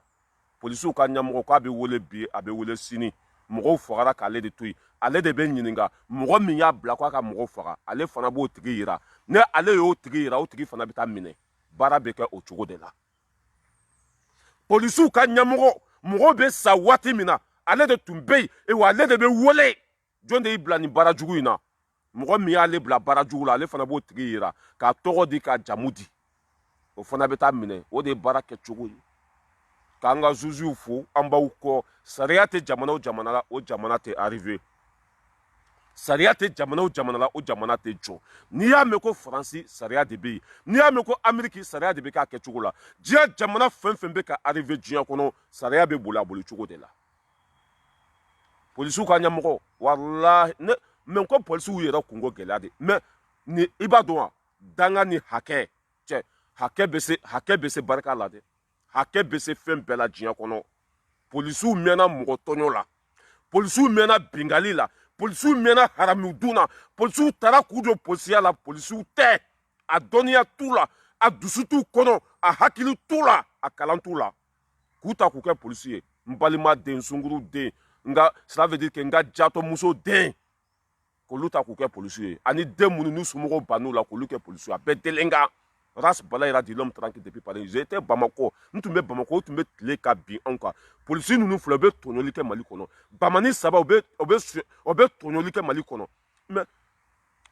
polisiw ka ɲɛmɔgɔ k'a bɛ wele bi a bɛ wele sini mɔgɔw fagara k'ale de to yen ale de bɛ ɲininka mɔgɔ min y'a bila k'a ka mɔgɔw faga ale fana b'o tigi yira ne ale y'o tigi yira o tigi fana bɛ taa minɛ baara bɛ kɛ o cogo de la polisiw ka ɲɛmɔgɔ mɔgɔw bɛ sa waati min na ale de tun bɛ yen wa ale de bɛ wele jɔn de y'i bila nin baara jugu in na mɔgɔ min y'ale bila baara jugu la ale fana b'o tigi yira k'a tɔgɔ di k'a jamu di o fana bɛ taa minɛ o de ye baara kɛcogo ye k'an ka zuziw fo an b'aw kɔ sariya tɛ jamana o jamana la o jamana tɛ arrivé sariya tɛ jamana o jamana la o jamana tɛ jɔ n'i y'a mɛn ko faransi sariya de bɛ yen n'i y'a mɛn ko amérique sariya de bɛ k'a kɛcogo la diɲɛ jamana fɛn fɛn bɛ ka arrivé diɲɛ kɔnɔ sariya bɛ boli a boli cogo de la polisiw ka ɲɛmɔgɔ walahi ne mɛ ko polisiw yɛrɛ kungo gɛlɛya de mɛ ni i b'a dɔn wa danga ni hakɛ cɛ hakɛ bɛ se barika la dɛ hakɛ bɛ se fɛn bɛɛ la diɲɛ kɔnɔ polisiw mɛnna mɔgɔ tɔɲɔ la polisiw mɛnna bingali la polisiw mɛnna haramiw dun na polisiw taara k'u don polisiya la polisiw tɛ a dɔnniya t'u la a dusu t'u kɔnɔ a hakili t'u la a kalan t'u la k'u ta k'u kɛ polisi ye n balima den sunkuru den nka cela veut dire que n ka jatɔmuso den k'olu ta k'u kɛ polisi ye ani den minnu n'u somɔgɔw bann'u la k'olu kɛ polisi ye a bɛɛ delen kan race bala ira di l'homme tranquille depuis Paris j'étais Bamako n tun bɛ Bamako o tun bɛ tile ka bin anw kan polisi ninnu filɛ u bɛ tɔɲɔli kɛ Mali kɔnɔ bamani saba u bɛ tɔɲɔli kɛ Mali kɔnɔ mais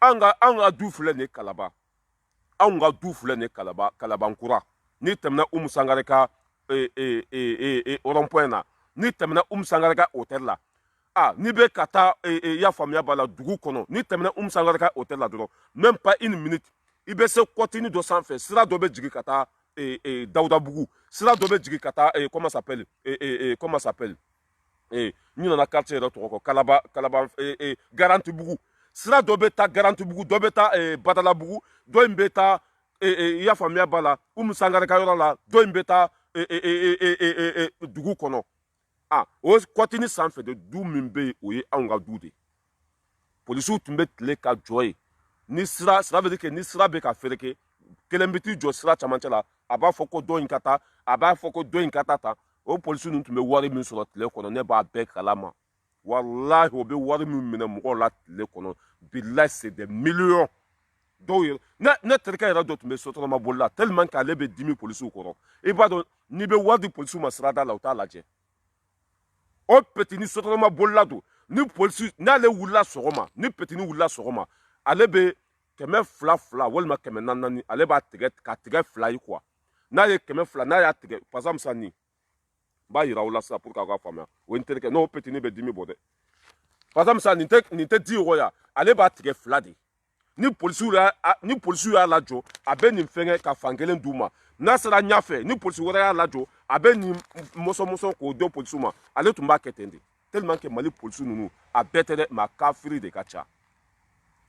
an ka du filɛ nin ye Kalaba anw ka du filɛ nin ye Kalabankura n'i tɛmɛna Umu Sangare ka rond-point na n'i tɛmɛna Umu Sangare ka hôtel la n'i bɛ ka taa i y'a faamuya b'a la dugu kɔnɔ n'i tɛmɛna Umu Sangare ka hôtel la dɔrɔn même pas une minute i bɛ se kɔtini dɔ sanfɛ sira dɔ bɛ jigin ka taa Dawudabugu sira dɔ bɛ jigin ka taa comment s'appelle n nana quartier yɛrɛ tɔgɔ kɔ Kalaba Garantibugu sira dɔ bɛ taa Garantibugu dɔ bɛ taa Badalabugu dɔ in bɛ taa i y'a faamuya b'a la Umu Sangare ka yɔrɔ la dɔ in bɛ taa dugu kɔnɔ o kɔtini sanfɛ de du min bɛ yen o ye anw ka du de polisiw tun bɛ tile ka jɔ yen ni sira veut dire que ni sira bɛ ka fereke kelen bɛ t'i jɔ sira camancɛ la a b'a fɔ ko dɔ in ka taa a b'a fɔ ko dɔ in ka taa tan o polisiw ninnu tun bɛ wari min sɔrɔ tile kɔnɔ ne b'a bɛɛ kalama walahi o bɛ wari min minɛ mɔgɔw la tile kɔnɔ bilahi c'est des millions dɔw yɛrɛ ne terikɛ yɛrɛ dɔ tun bɛ sotarama boli la tellement que ale bɛ dimi polisiw kɔrɔ i b'a dɔn n'i bɛ wari di polisiw ma sirada la u t'a lajɛ o petini sotarama bolila don ni polisi n'ale wulila sɔgɔma ni petini wulila sɔgɔma ale bɛ 200 walima 400 ale b'a tigɛ ka tigɛ fila ye quoi n'a ye 200 n'a y'a tigɛ par exemple sisan nin n b'a yira aw la sisan pour que aw ka faamuya o ye n terikɛ n'o petini bɛ dimi bɔ dɛ par exemple sisan nin tɛ 10 euros ya ale b'a tigɛ fila de ni polisiw y'a lajɔ a bɛ nin fɛngɛ ka fan kelen d'u ma n'a sera ɲɛfɛ ni polisi wɛrɛ y'a lajɔ a bɛ nin mɔsɔn k'o dɔn polisiw ma ale tun b'a kɛ ten de tellement que Mali polisiw ninnu a bɛɛ tɛ dɛ mais a kafiri de ka ca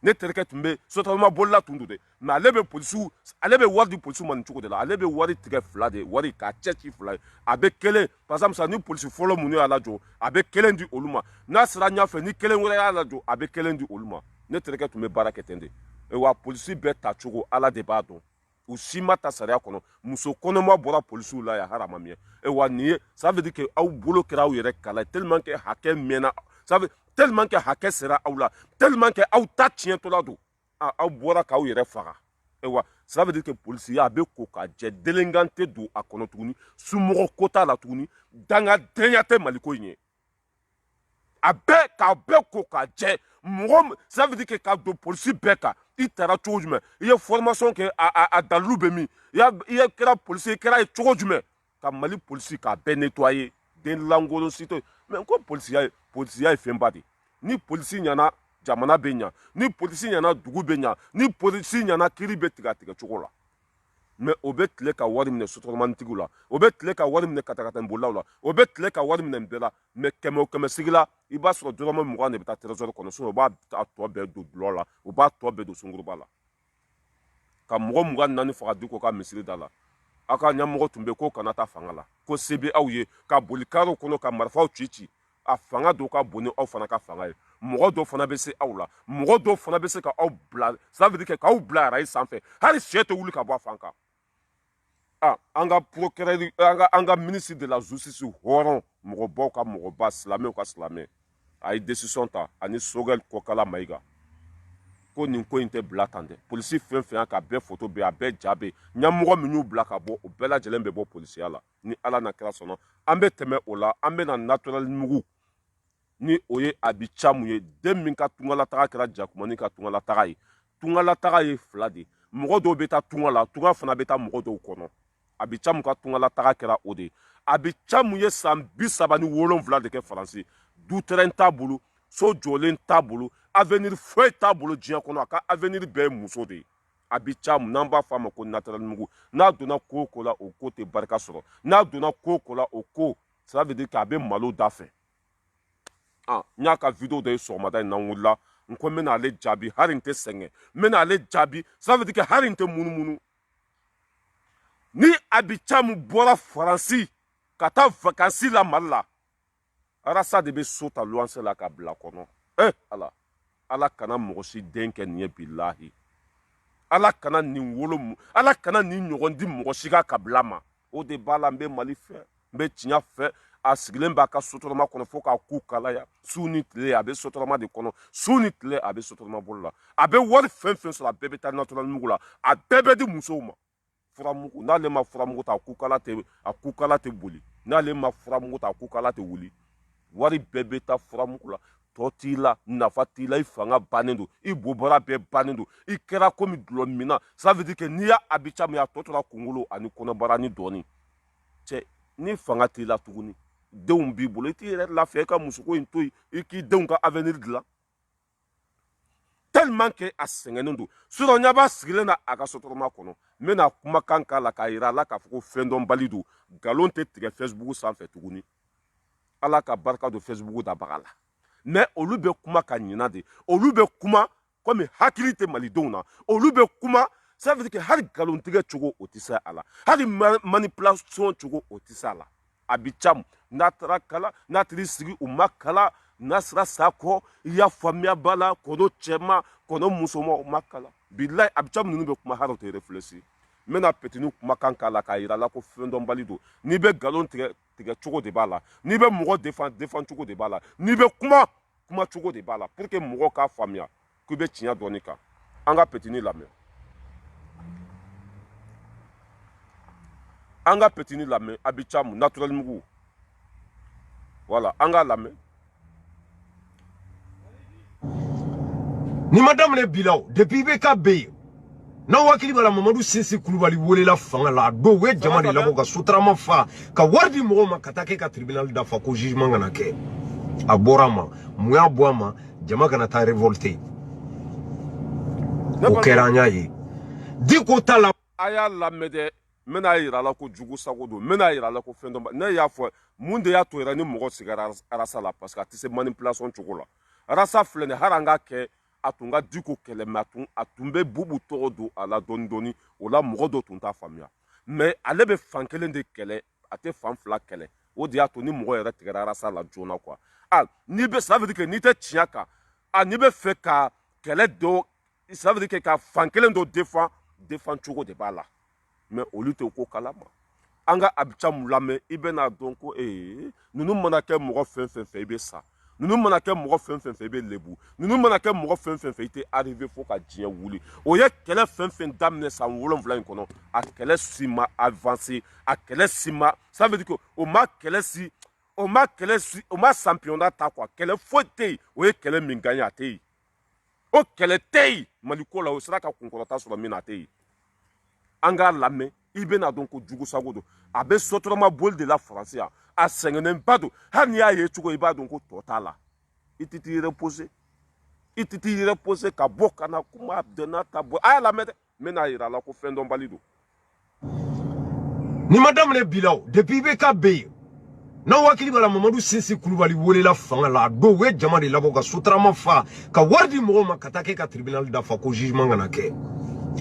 ne terikɛ tun bɛ sotarama bolila tun don dɛ mais ale bɛ wari di polisiw ma nin cogo de la ale bɛ wari tigɛ fila de wari k'a cɛ ci fila ye a bɛ kelen par exemple sisan ni polisi fɔlɔ minnu y'a lajɔ a bɛ kelen di olu ma n'a sera ɲɛfɛ ni kelen wɛrɛ y'a lajɔ a bɛ kelen di olu ma ne terikɛ tun bɛ baara kɛ ten de wa polisi bɛɛ tacogo ala de b'a dɔn u si ma ta sariya kɔnɔ muso kɔnɔma bɔra polisiw la yan harama miyɛ wa nin ye ça veut dire que aw bolo kɛra aw yɛrɛ kala ye tellement que hakɛ mɛnna ça veut tellement que hakɛ sera aw la tellement que aw ta tiɲɛtɔla don aw bɔra k'aw yɛrɛ faga cela veut dire que policier a be ko ka jɛ délinquanté do a kɔnɔ tuguni sumɔgɔ ko t'a la tuguni dangadenya tɛ Mali ko in ye a bɛɛ k'a bɛɛ ko ka jɛ mɔgɔ cela veut dire que ka don polisi bɛɛ kan i taara cogo jumɛn i ye formation kɛ a dalilu bɛ min i ye kɛra polisi i kɛra ye cogo jumɛn ka Mali polisi k'a bɛɛ nettoyer den langolo si to mais ko polisiya ye fɛnba de ni polisi ɲɛna jamana bɛ ɲa ni polisi ɲɛna dugu bɛ ɲa ni polisi ɲɛna kiiri bɛ tigɛ a tigɛ cogo la mais o bɛ tile ka wari minɛ sotarɔmanigiw la o bɛ tile ka wari minɛ katakatɛnbolilaw la o bɛ tile ka wari minɛ bɛɛ la mais kɛmɛ o kɛmɛ sigi la i b'a sɔrɔ dɔrɔmɛ 20 de bɛ taa trésor kɔnɔ sinon u b'a tɔ bɛɛ don dulɔ la u b'a tɔ bɛɛ don sunguruba la ka mɔgɔ 24 faga du ko ka misiri da la aw ka ɲɛmɔgɔ tun bɛ k'o kana taa fanga la ko se bɛ aw ye ka boli kariw kɔnɔ ka marifaw ci a fanga dɔw ka bon ni aw fana ka fanga ye mɔgɔ dɔw fana bɛ se aw la mɔgɔ dɔw fana bɛ se ka aw bila ça veut dire que k'aw bila arayi sanfɛ hali sɛ tɛ wuli ka bɔ a fan kan an ka procureur an ka ministre de la justice hɔrɔn mɔgɔbaw ka mɔgɔba silamɛw ka silamɛ a ye décision ta ani Sogɛl Kokala Mayiga ko nin ko in tɛ bila tan dɛ polisi fɛn fɛn y'a ka bɛɛ photo bɛ a bɛɛ ja bɛ ɲɛmɔgɔ min y'u bila ka bɔ o bɛɛ lajɛlen bɛ bɔ polisiya la ni ala na kɛra sɔnna an bɛ tɛmɛ o la an bɛ na naturel mugu ni o ye Abicamu ye den min ka tungalataga kɛra Jakumani ka tungalataga ye tungalataga ye fila de mɔgɔ dɔw bɛ taa tunga la tunga fana bɛ taa mɔgɔ dɔw kɔnɔ Abicamu ka tungalataga kɛra o de Abicamu ye san 37 de kɛ Faransi du terrain t'a bolo so jɔlen t'a bolo avenir foyi t'a bolo diɲɛ kɔnɔ a ka avenir bɛɛ ye muso de ye Abicamu n'an b'a fɔ a ma ko naturel mugu n'a donna ko o ko la o ko tɛ barika sɔrɔ n'a donna ko o ko la o ko ça veut dire k'a bɛ malo da fɛ n y'a ka video dɔ ye sɔgɔmada in na n wulila n ko n bɛna ale jaabi hali n tɛ sɛgɛn n bɛna ale jaabi ça veut dire que hali n tɛ munumunu ni Abicamu bɔra Faransi ka taa vacances la Mali la Arasa de bɛ so ta luwanse la ka bila kɔnɔ ala kana mɔgɔ si den kɛ nin ye bilahi ala kana nin wolo ala kana nin ɲɔgɔn di mɔgɔ si ka kabila ma o de b'a la n bɛ Mali fɛ n bɛ tiɲɛ fɛ a sigilen b'a ka sotarama kɔnɔ fo k'a ku kalaya su ni tile a bɛ sotarama de kɔnɔ su ni tile a bɛ sotarama bolo la a bɛ wari fɛn fɛn sɔrɔ a bɛɛ bɛ taa naturel mugu la a bɛɛ bɛ di musow ma furamugu n'ale ma furamugu ta a kukala tɛ boli n'ale ma furamugu ta a kukala tɛ wuli wari bɛɛ bɛ taa furamugu la tɔ t'i la nafa t'i la i fanga bannen don i bobara bɛɛ bannen don i kɛra komi dulɔ mina ça veut dire que n'i y'a Abicamu a tɔ tora kunkolo ani kɔnɔbara ni dɔɔni cɛ ni fanga t'i la tuguni denw b'i bolo i t'i yɛrɛ lafiya i ka musoko in to yen i k'i denw ka avenir dilan tellement que a sɛgɛnnen don sinon ɲɛ b'a sigilen na a ka sotarama kɔnɔ n bɛna kumakan k'a la k'a yira a la k'a fɔ ko fɛn dɔnbali don nkalon tɛ tigɛ Facebook sanfɛ tuguni ala ka barika don Facebook dabaga la mais olu bɛ kuma ka ɲina de olu bɛ kuma komi hakili tɛ malidenw na olu bɛ kuma ça veut dire que hali nkalontigɛ cogo o tɛ se a la hali manipulation cogo o tɛ se a la Abicamu n'a taara kala n'a taar'i sigi u ma kala n'a sera sa kɔ i y'a faamuya b'a la kɔnɔ cɛma kɔnɔ musoma u ma kala bilayi Abicamu ninnu bɛ kuma hali o tɛ réfléchir n bɛna petini kumakan k'a la k'a yira a la ko fɛn dɔnbali don n'i bɛ nkalon tigɛ cogo de b'a la n'i bɛ mɔgɔ défend cogo de b'a la n'i bɛ kuma cogo de b'a la pour que mɔgɔw k'a faamuya k'i bɛ tiɲɛ dɔɔni kan an ka petini lamɛn Abicamu naturel mugu voilà an k'a lamɛn ni ma daminɛ bi la depuis bɛ ka bɛ yen n'aw hakili b'a la Mamadu Sise Kulubali welela fanga la a don u ye jama de labɔ ka sotarama fa ka wari di mɔgɔw ma ka taa kɛ ka tribunal dafa ko jugement kana kɛ a bɔra a ma mun y'a bɔ a ma jama kana taa révolter o kɛra an y'a ye di ko t'a la a y'a lamɛn dɛ n bɛna yira a la ko jugu sago don n bɛna yira a la ko fɛn dɔnba ne y'a fɔ mun de y'a to yɛrɛ ni mɔgɔ sigara Arasa la parce que a tɛ se manipulation cogo la Arasa filɛ nin ye hali an k'a kɛ a tun ka Diko kɛlɛ mais a tun bɛ Bubu tɔgɔ don a la dɔɔni dɔɔni o la mɔgɔ dɔw tun t'a faamuya mais ale bɛ fan kelen de kɛlɛ a tɛ fan fila kɛlɛ o de y'a to ni mɔgɔ yɛrɛ tigɛra Arasa la joona quoi n'i bɛ ça veut dire que n'i tɛ tiɲɛ kan n'i bɛ fɛ ka kɛlɛ dɔ ça veut dire que ka fan kelen dɔ défend cogo de b'a la mais olu tɛ ko kalama an ka Abicamu lamɛn i bɛna dɔn ko ninnu mana kɛ mɔgɔ fɛn fɛn fɛ i bɛ sa Nous mana ke mɔgɔ fɛn fɛn fɛ i bɛ lebu ninnu mana kɛ mɔgɔ fɛn fɛn fɛ i tɛ arrivé fo ka diɲɛ wuli o ye kɛlɛ fɛn fɛn daminɛ san 7 in kɔnɔ a kɛlɛ si ma avancé a kɛlɛ si ma ça veut dire que o ma championnat ta quoi kɛlɛ foyi tɛ yen o ye kɛlɛ min gagné a tɛ yen o kɛlɛ tɛ yen Maliko la o sera ka kunkɔrɔta sɔrɔ min na a tɛ yen an k'a lamɛn i bɛna dɔn ko jugu sago don a bɛ sotarama boli de la faransi yan a sɛgɛnnenba don hali n'i y'a ye cogo i b'a dɔn ko tɔ t'a la i tɛ t'i reposer ka bɔ ka na kuma donna ta bɔ a y'a lamɛn dɛ n bɛna yira a la ko fɛn dɔnbali don. ni ma daminɛ bi la o depuis IBK bɛ yen n'aw hakili b'a la Mamadu Sinsi Kulubali welela fanga la a don u ye jama de labɔ ka sotarama fa ka wari di mɔgɔw ma ka taa kɛ ka tribunal dafa ko jugement kana kɛ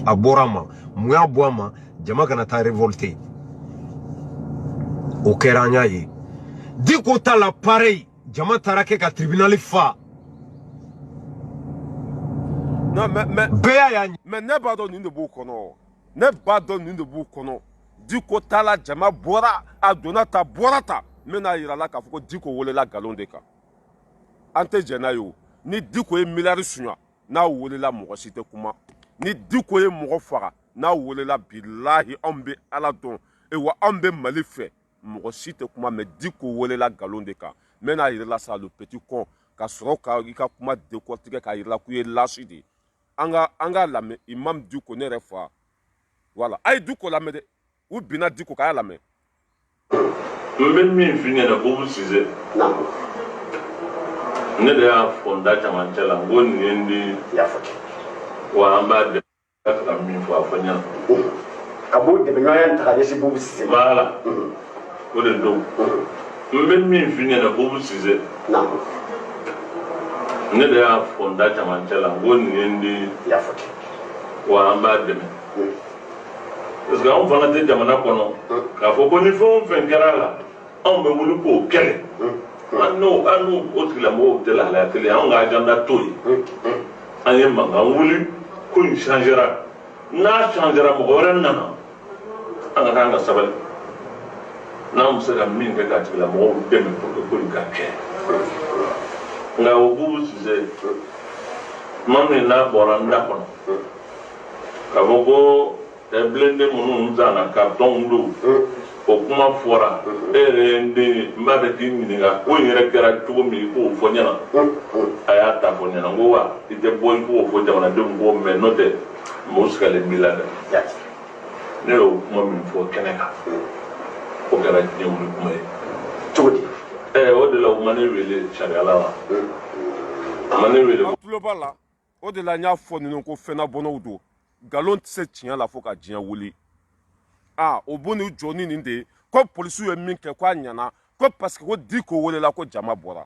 a bɔra a ma mun y'a bɔ a ma jama kana taa révolter o kɛra an y'a ye Diko ta la pareil jama taara kɛ ka tribunal fa non mais bɛɛ y'a ɲɛ mais ne b'a dɔn nin de b'u kɔnɔ Diko ta la jama bɔra a donna ta bɔra ta n bɛna yira la k'a fɔ ko Diko welela nkalon de kan an tɛ jɛn n'a ye o ni Diko ye miliyari suɲɛ n'a welela mɔgɔ si tɛ kuma ni Diko ye mɔgɔ faga n'a welela bilahi anw bɛ Ala dɔn wa anw bɛ Mali fɛ mɔgɔ si tɛ kuma mais Diko welela nkalon de kan n bɛna yira la sa le petit con ka sɔrɔ ka i ka kuma décortiquer k'a yira la k'u ye lâche de ye an ka lamɛn Imam Diko ne yɛrɛ fa voilà a ye Diko lamɛn dɛ u binna Diko k'a y'a lamɛn. n bɛ min f'i ɲɛna Boubou Cissé ne de y'a fɔ n da camancɛ la n ko nin ye n di wa an b'a dɛmɛ ka fɛ ka min fɔ a fɔ ɲɛna ka b'o dɛmɛɲɔgɔnya ta ka ɲɛsin Boubou Cissé voilà o de don n bɛ min f'i ɲɛna Boubou Cissé ne de y'a fɔ n da camancɛ la n ko nin ye n di wa an b'a dɛmɛ parce que anw fana tɛ jamana kɔnɔ k'a fɔ ko ni fɛn o fɛn kɛra a la anw bɛ wuli k'o kɛlɛ an n'o o tigilamɔgɔw tɛ lahalaya kelen anw ka agenda t'o ye an ye mankan wuli ko in changera n'a changera mɔgɔ wɛrɛ nana an ka kan ka sabali n'an bɛ se ka min kɛ ka tigilamɔgɔw dɛmɛ pour que ko in ka kɛ nka o Boubou Cissé tuma min n'a bɔra n da kɔnɔ k'a fɔ ko blende minnu zana carton do o kuma fɔra e yɛrɛ ye n den ye n b'a fɛ k'i ɲininka ko in yɛrɛ kɛra cogo min i k'o fɔ ɲɛna a y'a ta fɔ ɲɛna n ko wa i tɛ bɔ i k'o fɔ jamanadenw k'o mɛn n'o tɛ mɔgɔw sigalen b'i la dɛ ne y'o kuma min fɔ kɛnɛ kan o kɛra diɲɛ wuli kuma ye cogo di o de la u ma ne wele sariyala la a ma ne wele an tulo b'a la o de la n y'a fɔ ninnu ko fɛnnabɔnnaw don nkalon tɛ se tiɲɛ la fo ka diɲɛ wuli o b'u n'u jɔ ni nin de ye ko polisiw ye min kɛ ko a ɲɛna ko parce que ko Diko welela ko jama bɔra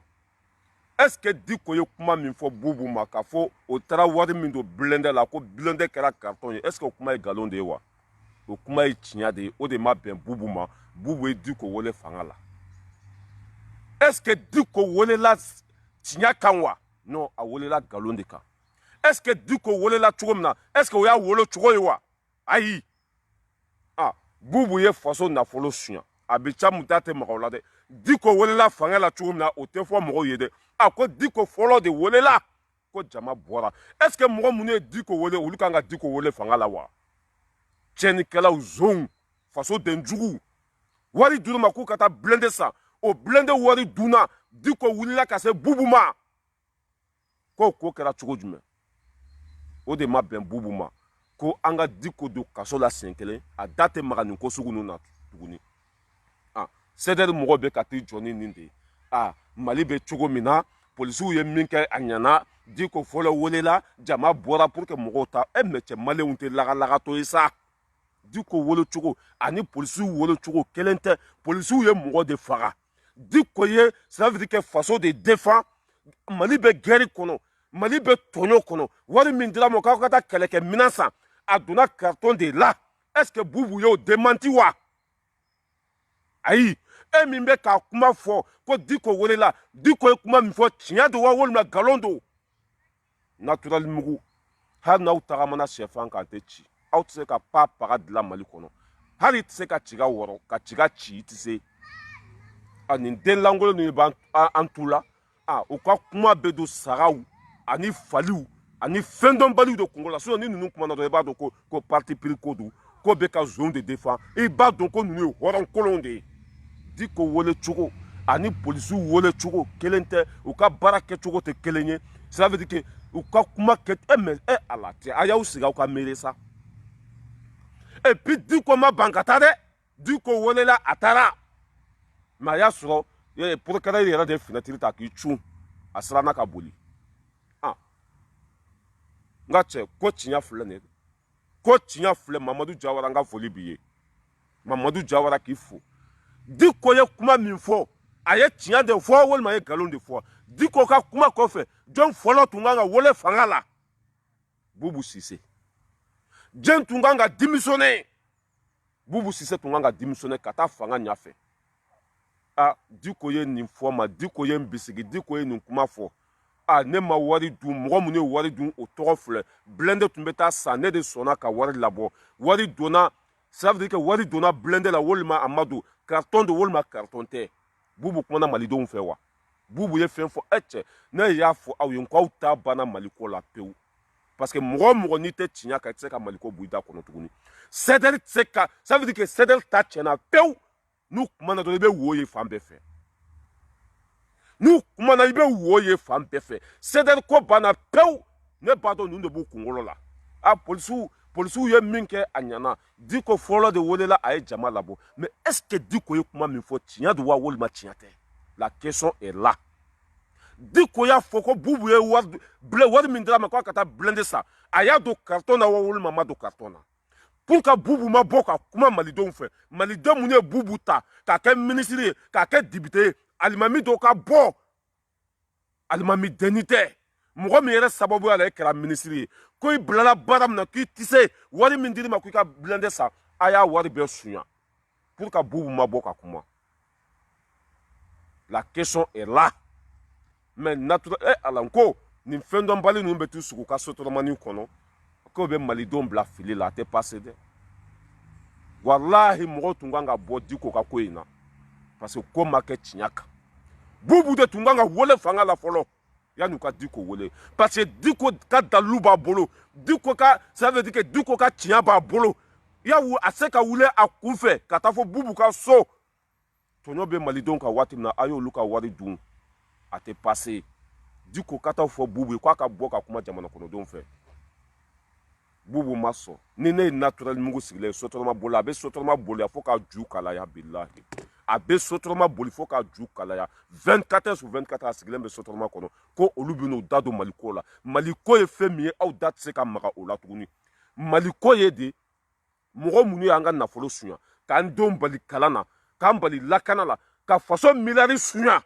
est ce que Diko ye kuma min fɔ Boubou ma k'a fɔ o taara wari min don blindé la ko blindé kɛra carton ye est ce que o kuma ye nkalon de ye wa o kuma ye tiɲɛ de ye o de ma bɛn Boubou ma Boubou ye Diko wele fanga la est ce que Diko welela tiɲɛ kan wa non a welela nkalon de kan est ce que Diko welela cogo min na est ce que o y'a wolo cogo ye wa ayi Boubou ye faso nafolo suɲɛ a bɛ ca mun ta tɛ mɔgɔw la dɛ Diko welela fanga la cogo min na o tɛ fɔ mɔgɔw ye dɛ ko Diko fɔlɔ de welela ko jama bɔra est ce que mɔgɔ minnu ye Diko wele olu kan ka Diko wele fanga la wa tiɲɛnikɛlaw zonw faso denjugu wari d'u ma k'u ka taa blindé san o blindé wari dunna Diko wulila ka se Boubou ma ko kɛra cogo jumɛn o de ma bɛn Boubou ma ko an ka Diko don kaso la siɲɛ kelen a da tɛ maga nin ko sugu ninnu na tuguni CDR mɔgɔw bɛ ka t'i jɔ ni nin de ye Mali bɛ cogo min na polisiw ye min kɛ a ɲɛna Diko fɔlɔ welela jama bɔra pour que mɔgɔw ta mais cɛ maliyɛnw tɛ lagalagatɔ ye sa Diko wolo cogo ani polisiw wolo cogo kelen tɛ polisiw ye mɔgɔ de faga Diko ye ça veut dire que faso de défend Mali bɛ guerre kɔnɔ Mali bɛ tɔɲɔ kɔnɔ wari min dira ma k'aw ka taa kɛlɛkɛ minɛn san a donna carton de la est ce que Boubou y'o démenti wa ayi min bɛ k'a kuma fɔ ko Diko welela Diko ye kuma min fɔ tiɲɛ don wa walima nkalon don naturel mugu hali n'aw tagamana sɛfan kan tɛ ci aw tɛ se ka paga dilan Mali kɔnɔ hali i tɛ se ka ciga wɔrɔ ka ciga ci i tɛ se nin den lankolon ninnu b'an tu la ah u ka kuma bɛ don sagaw ani faliw ani fɛn dɔnbaliw de kungo la sinon ni ninnu kuma na dɔrɔn i b'a dɔn ko parti pris ko don ko bɛ ka zone de défend i b'a dɔn ko ninnu ye hɔrɔnkolonw de ye Diko wele cogo ani polisiw wele cogo kelen tɛ u ka baara kɛcogo tɛ kelen ye ça veut dire que u ka kuma kɛ mais ala tɛ a y'aw sigi aw ka miiri sa et puis Diko ma ban ka taa dɛ Diko welela a taara mais a y'a sɔrɔ procureur yɛrɛ de ye fenêtre ta k'i cun a siranna ka boli n ka cɛ ko tiɲɛ filɛ nin ye ko tiɲɛ filɛ Mamadu Jawara n ka foli b'i ye Mamadu Jawara k'i fo Diko ye kuma min fɔ a ye tiɲɛ de fɔ walima a ye nkalon de fɔ Diko ka kuma kɔfɛ jɔn fɔlɔ tun kan ka wele fanga la Bubu Sise jɔn tun kan ka démissionner Bubu Sise tun kan ka démissionner ka taa fanga ɲɛfɛ Diko ye nin fɔ ma Diko ye n bisigi Diko ye nin kuma fɔ ne ma wari dun mɔgɔ mun ye wari dun o tɔgɔ filɛ blende tun bɛ taa san ne de sɔnna ka wari labɔ wari donna ça veut dire que wari donna blende la walima a ma don carton de walima carton tɛ Bubu kumana malidenw fɛ wa Bubu ye fɛn fɔ cɛ ne y'a fɔ aw ye k'aw ta banna maliko la pewu parce que mɔgɔ mɔgɔ n'i tɛ tiɲɛ kan i tɛ se ka maliko bɔ i da kɔnɔ tuguni CDR tɛ se ka ça veut dire que CDR ta tiɲɛna pewu n'u kumana dɔrɔn i bɛ wo ye fan bɛɛ fɛ n'u kumana i bɛ wo ye fan bɛɛ fɛ CDR ko banna pewu ne b'a dɔn ninnu de b'u kunkolo la polisiw ye min kɛ a ɲɛna Diko fɔlɔ de welela a ye jama labɔ mais est ce que Diko ye kuma min fɔ tiɲɛ don wa walima tiɲɛ tɛ la question est là Diko y'a fɔ ko Bubu ye wari min dira ma k'a ka taa blende sa a y'a don carton na wa walima a ma don carton na pour que Bubu ma bɔ ka kuma malidenw fɛ malidenw mun ye Bubu ta k'a kɛ ministre ye k'a kɛ député ye alimami dɔw ka bɔ alimami denni tɛ mɔgɔ min yɛrɛ sababu yala e kɛra ministre ye ko i bilala baara min na k'i tɛ se wari min dir'i ma k'i ka blende sa a y'a wari bɛɛ suɲa pour que Bubu ma bɔ ka kuma la question est là mais naturel ala ko nin fɛn dɔnbali ninnu bɛ t'u sigi u ka sotoromani kɔnɔ k'o bɛ malidenw bila fili la a tɛ passe dɛ walahi mɔgɔw tun kan ka bɔ Diko ka ko in na parce que ko ma kɛ tiɲɛ kan Bubu de tun kan ka wele fanga la fɔlɔ yanni u ka Diko wele parce que Diko ka dalilu b'a bolo Diko ka ça veut dire que Diko ka tiɲɛ b'a bolo yawu a se ka wuli a kun fɛ ka taa fɔ Bubu ka so tɔɲɔ bɛ malidenw ka waati min na a y'olu ka wari dun a tɛ passe Diko ka taa fɔ Bubu ye k'a ka bɔ ka kuma jamana kɔnɔdenw fɛ Bubu ma sɔn ni ne ye naturel mugu sigilen sotoroma boli a bɛ sotoroma boli fo ka ju kalaya bilahi a bɛ sotoroma boli fo ka ju kalaya 24 heures sur 24 a sigilen bɛ sotoroma kɔnɔ ko olu bɛ n'u da don maliko la maliko ye fɛn min ye aw da tɛ se ka maga o la tuguni maliko ye de mɔgɔ minnu y'an ka nafolo suɲa k'an denw bali kalan na k'an bali lakana la ka faso miliyari suɲa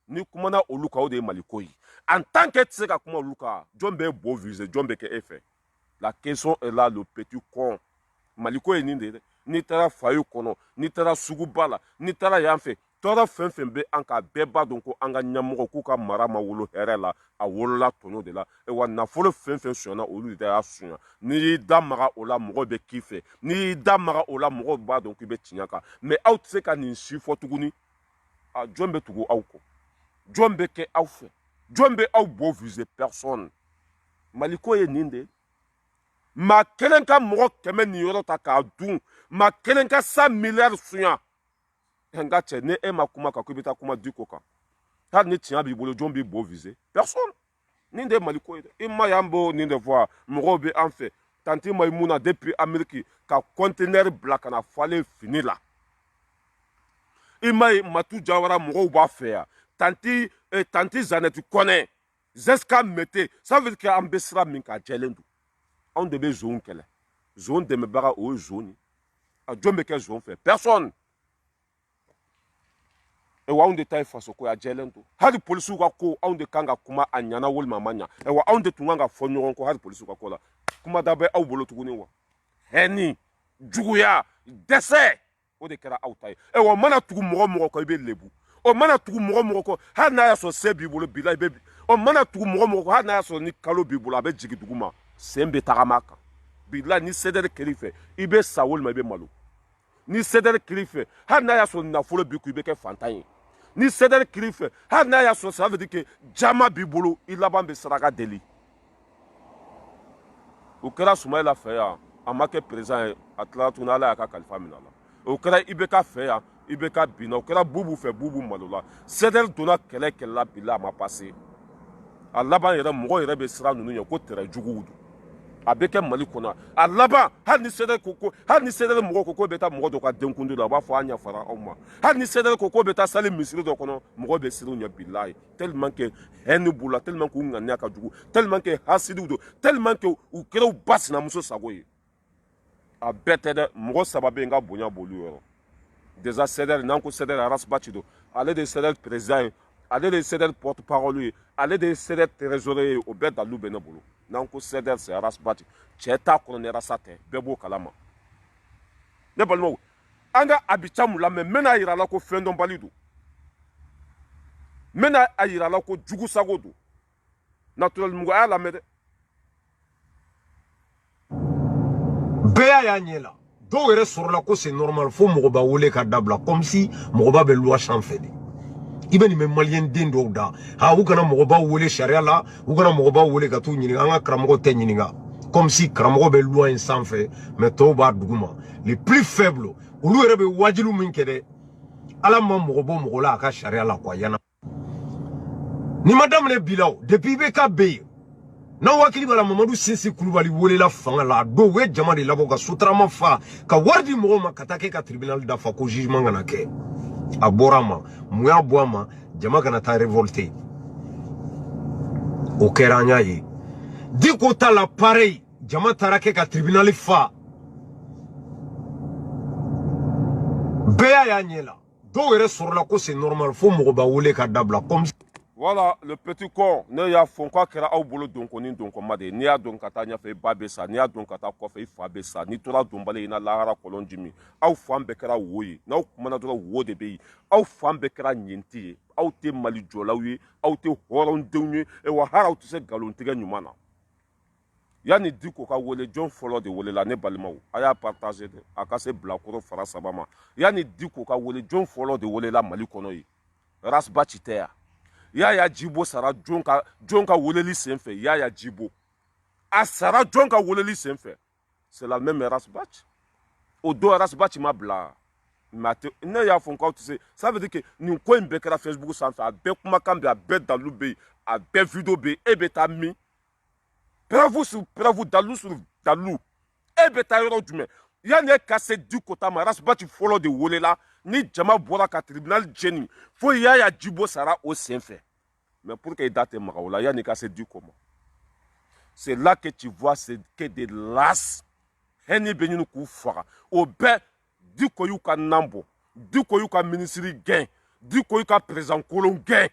ni kumana olu kan o de ye maliko ye en tant que e tɛ se ka kuma olu kan jɔn bɛ bo viser jɔn bɛ kɛ e fɛ la question est là le petit con maliko ye nin de ye dɛ n'i taara fayu kɔnɔ n'i taara suguba la n'i taara yan fɛ tɔɔrɔ fɛn fɛn bɛ an ka bɛɛ b'a dɔn ko an ka ɲɛmɔgɔ k'u ka mara ma wolo hɛrɛ la a wolola tɔɲɔ de la wa nafolo fɛn fɛn suɲana olu de y'a suɲa n'i y'i da maga o la mɔgɔw bɛ k'i fɛ n'i y'i da maga o la mɔgɔw b'a dɔn k'i bɛ tiɲɛ kan mais aw tɛ se ka nin si fɔ tuguni jɔn bɛ tugu aw kɔ jɔn bɛ kɛ aw fɛ jɔn bɛ aw bo viser personne maliko ye nin de ye maa kelen ka mɔgɔ 100 nin yɔrɔ ta k'a dun maa kelen ka 100 miliyari suɲa n ka cɛ ni e ma kuma kan ko i bɛ taa kuma Diko kan hali ni tiɲɛ b'i bolo jɔn b'i bo viser personne nin de ye maliko ye dɛ i ma y'an b'o nin de fɔ mɔgɔw bɛ an fɛ tanti Mayimuna depuis Amérique ka conteneur bila ka na falen fini la i ma ye Matu Jawara mɔgɔw b'a fɛ yan tanti Zaneti Kɔnɛ Zeska Mete ça veut dire que an bɛ sira min kan a jɛlen don anw de bɛ zon kɛlɛ zon dɛmɛbaga o ye zon ye a jɔn bɛ kɛ zon fɛ personne wa anw de ta ye faso ko ye a jɛlen don hali polisiw ka ko anw de kan ka kuma a ɲana walima a ma ɲa wa anw de tun kan ka fɔ ɲɔgɔn kɔ hali polisiw ka ko la kuma da bɛ aw bolo tuguni wa hɛni juguya dɛsɛ o de kɛra aw ta ye wa mana tugu mɔgɔ mɔgɔ kɔ i bɛ lebu o mana tugu mɔgɔ mɔgɔ kɔ hali n'a y'a sɔrɔ se b'i bolo bila i bɛ o mana tugu mɔgɔ mɔgɔ kɔ hali n'a y'a sɔrɔ ni kalo b'i bolo a bɛ jigin dugu ma sen bɛ tagama kan bila ni CDR kɛr'i fɛ i bɛ sa walima i bɛ malo ni CDR kɛr'i fɛ hali n'a y'a sɔrɔ nafolo b'i kun i bɛ kɛ fantan ye ni CDR kiri fɛ hali n'a y'a sɔrɔ ça veut dire que jama b'i bolo i laban bɛ saraka deli o kɛra Sumayila fɛ yan a ma kɛ président ye a tilala tuguni Ala y'a ka kalifa minɛ a la o kɛra IBK fɛ yan IBK binna o kɛra Bubu fɛ Bubu malola CDR donna kɛlɛ bila a ma passé a laban yɛrɛ mɔgɔ yɛrɛ bɛ siran ninnu ɲɛ ko tɛrɛ juguw don a bɛ kɛ Mali kɔnɔ a laban hali ni CDR mɔgɔ ko k'o bɛ taa mɔgɔ dɔ ka denkundi la a b'a fɔ an yafara aw ma hali ni CDR ko k'o bɛ taa sali misiri dɔ kɔnɔ mɔgɔ bɛ siran u ɲɛ bilahi tellement que haine b'u la tellement que u ŋaniya ka jugu tellement que hasidiw don tellement que u kɛra u ba sinamuso sago ye a bɛɛ tɛ dɛ mɔgɔ saba bɛ yen ka bonya b'olu yɔrɔ déjà CDR n'an ko CDR Arasbachi don ale de ye CDR président ye ale de ye CDR porte-parole ye ale de ye CDR trésorier ye o bɛɛ dalilu bɛ ne bolo n'an ko CDR c'est Arasbachi cɛ t'a kɔnɔ ni Arasa tɛ bɛɛ b'o kalama ne balimaw an ka Abicha mun lamɛn n bɛna yira la ko fɛn dɔnbali don n bɛna a yira la ko jugu sago don naturellement a y'a lamɛn dɛ bɛɛ y'a ɲɛ la dɔw yɛrɛ sɔrɔla ko c'est normal fo mɔgɔ b'a wele ka dabila comme si mɔgɔ b'a bɛ loi sanfɛ de i bɛ nin bɛ maliyɛn den dɔw da u kana mɔgɔ b'a wele sariya la u kana mɔgɔ b'a wele ka t'u ɲininka an ka karamɔgɔ tɛ ɲininka comme si karamɔgɔ bɛ loi in sanfɛ mais tɔw b'a duguma les plus faibles olu yɛrɛ bɛ wajilu min kɛ dɛ ala ma mɔgɔ bɔ mɔgɔ la a ka sariya la quoi yana ni ma daminɛ bi la depuis IBK bɛ yen n'aw hakili b'a la Mamadu Sese Kulubali welela fanga la a don u ye jama de labɔ ka sotarama fa ka wari di mɔgɔw ma ka taa kɛ ka tribunal dafa ko jugement kana kɛ a bɔra a ma mun y'a bɔ a ma jama kana taa révolter o kɛra an y'a ye Diko ta la pareil jama taara kɛ ka tribunal fa bɛɛ y'a ɲɛ la dɔw yɛrɛ sɔrɔla ko c'est normal fo mɔgɔ b'a wele ka dabila comme voilà le petit corps ne y'a fɔ k'a kɛra aw bolo donko ni donkoma de ye n'i y'a dɔn ka taa ɲɛfɛ i ba bɛ sa n'i y'a dɔn ka taa kɔfɛ i fa bɛ sa n'i tora donbali i na lahara kɔlɔn dimi aw fan bɛɛ kɛra wo ye n'aw kumana dɔrɔn wo de bɛ yen aw fan bɛɛ kɛra ɲɛnti ye aw tɛ Mali jɔlaw ye aw tɛ hɔrɔndenw ye wa hali aw tɛ se nkalontigɛ ɲuman na yanni Diko ka wele jɔn fɔlɔ de welela ne balimaw a y'a partager de a ka se bilakoro fara saba ma yanni Diko ka wele jɔn fɔlɔ de welela Mali kɔnɔ ye Arasbachi tɛ ya Yaya Djibo sara jɔn ka weleli senfɛ Yaya Djibo a sara jɔn ka weleli senfɛ c'est la même Arasbachi o don Arasbachi ma bila mais ne y'a fɔ k'aw tɛ se ça veut dire que nin ko in bɛɛ kɛra Facebook sanfɛ a bɛɛ kumakan bɛ yen a bɛɛ dalilu bɛ yen a bɛɛ video bɛ yen e bɛ taa min preuve sur preuve dalilu sur dalilu e bɛ taa yɔrɔ jumɛn yanni e ka se Diko ta ma Arasbachi fɔlɔ de welela ni jama bɔra ka tribunal jeni fo Yaya Djibo sara o senfɛ mais pour que i da tɛ maga o la yanni ka se Diko ma c'est là que tu vois c'est que de las hɛni bɛ ɲini k'u faga o bɛɛ Diko y'u ka nan bɔ Diko y'u ka ministre gɛn Diko y'u ka président kolon gɛn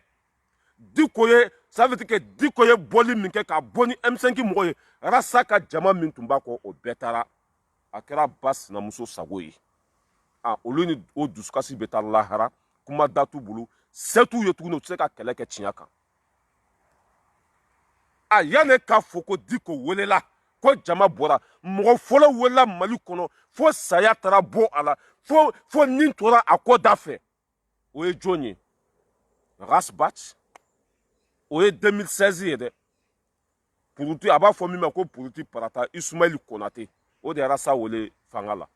Diko ye ça veut dire que Diko ye bɔli min kɛ ka bɔ ni M5 mɔgɔ ye Rasa ka jama min tun b'a kɔ o bɛɛ taara a kɛra ba sinamuso sago ye olu ni o dusukasi bɛ taa lahara kuma da t'u bolo se t'u ye tuguni u tɛ se ka kɛlɛ kɛ tiɲɛ kan yanni k'a fɔ ko Diko welela ko jama bɔra mɔgɔ fɔlɔ welela Mali kɔnɔ fo saya taara bɔ a la fo nin tora a kɔ da fɛ o ye jɔn ye Arasbachi o ye 2016 ye dɛ puruti a b'a fɔ min ma ko puruti parata Ismaël Konate o de Arasa wele fanga la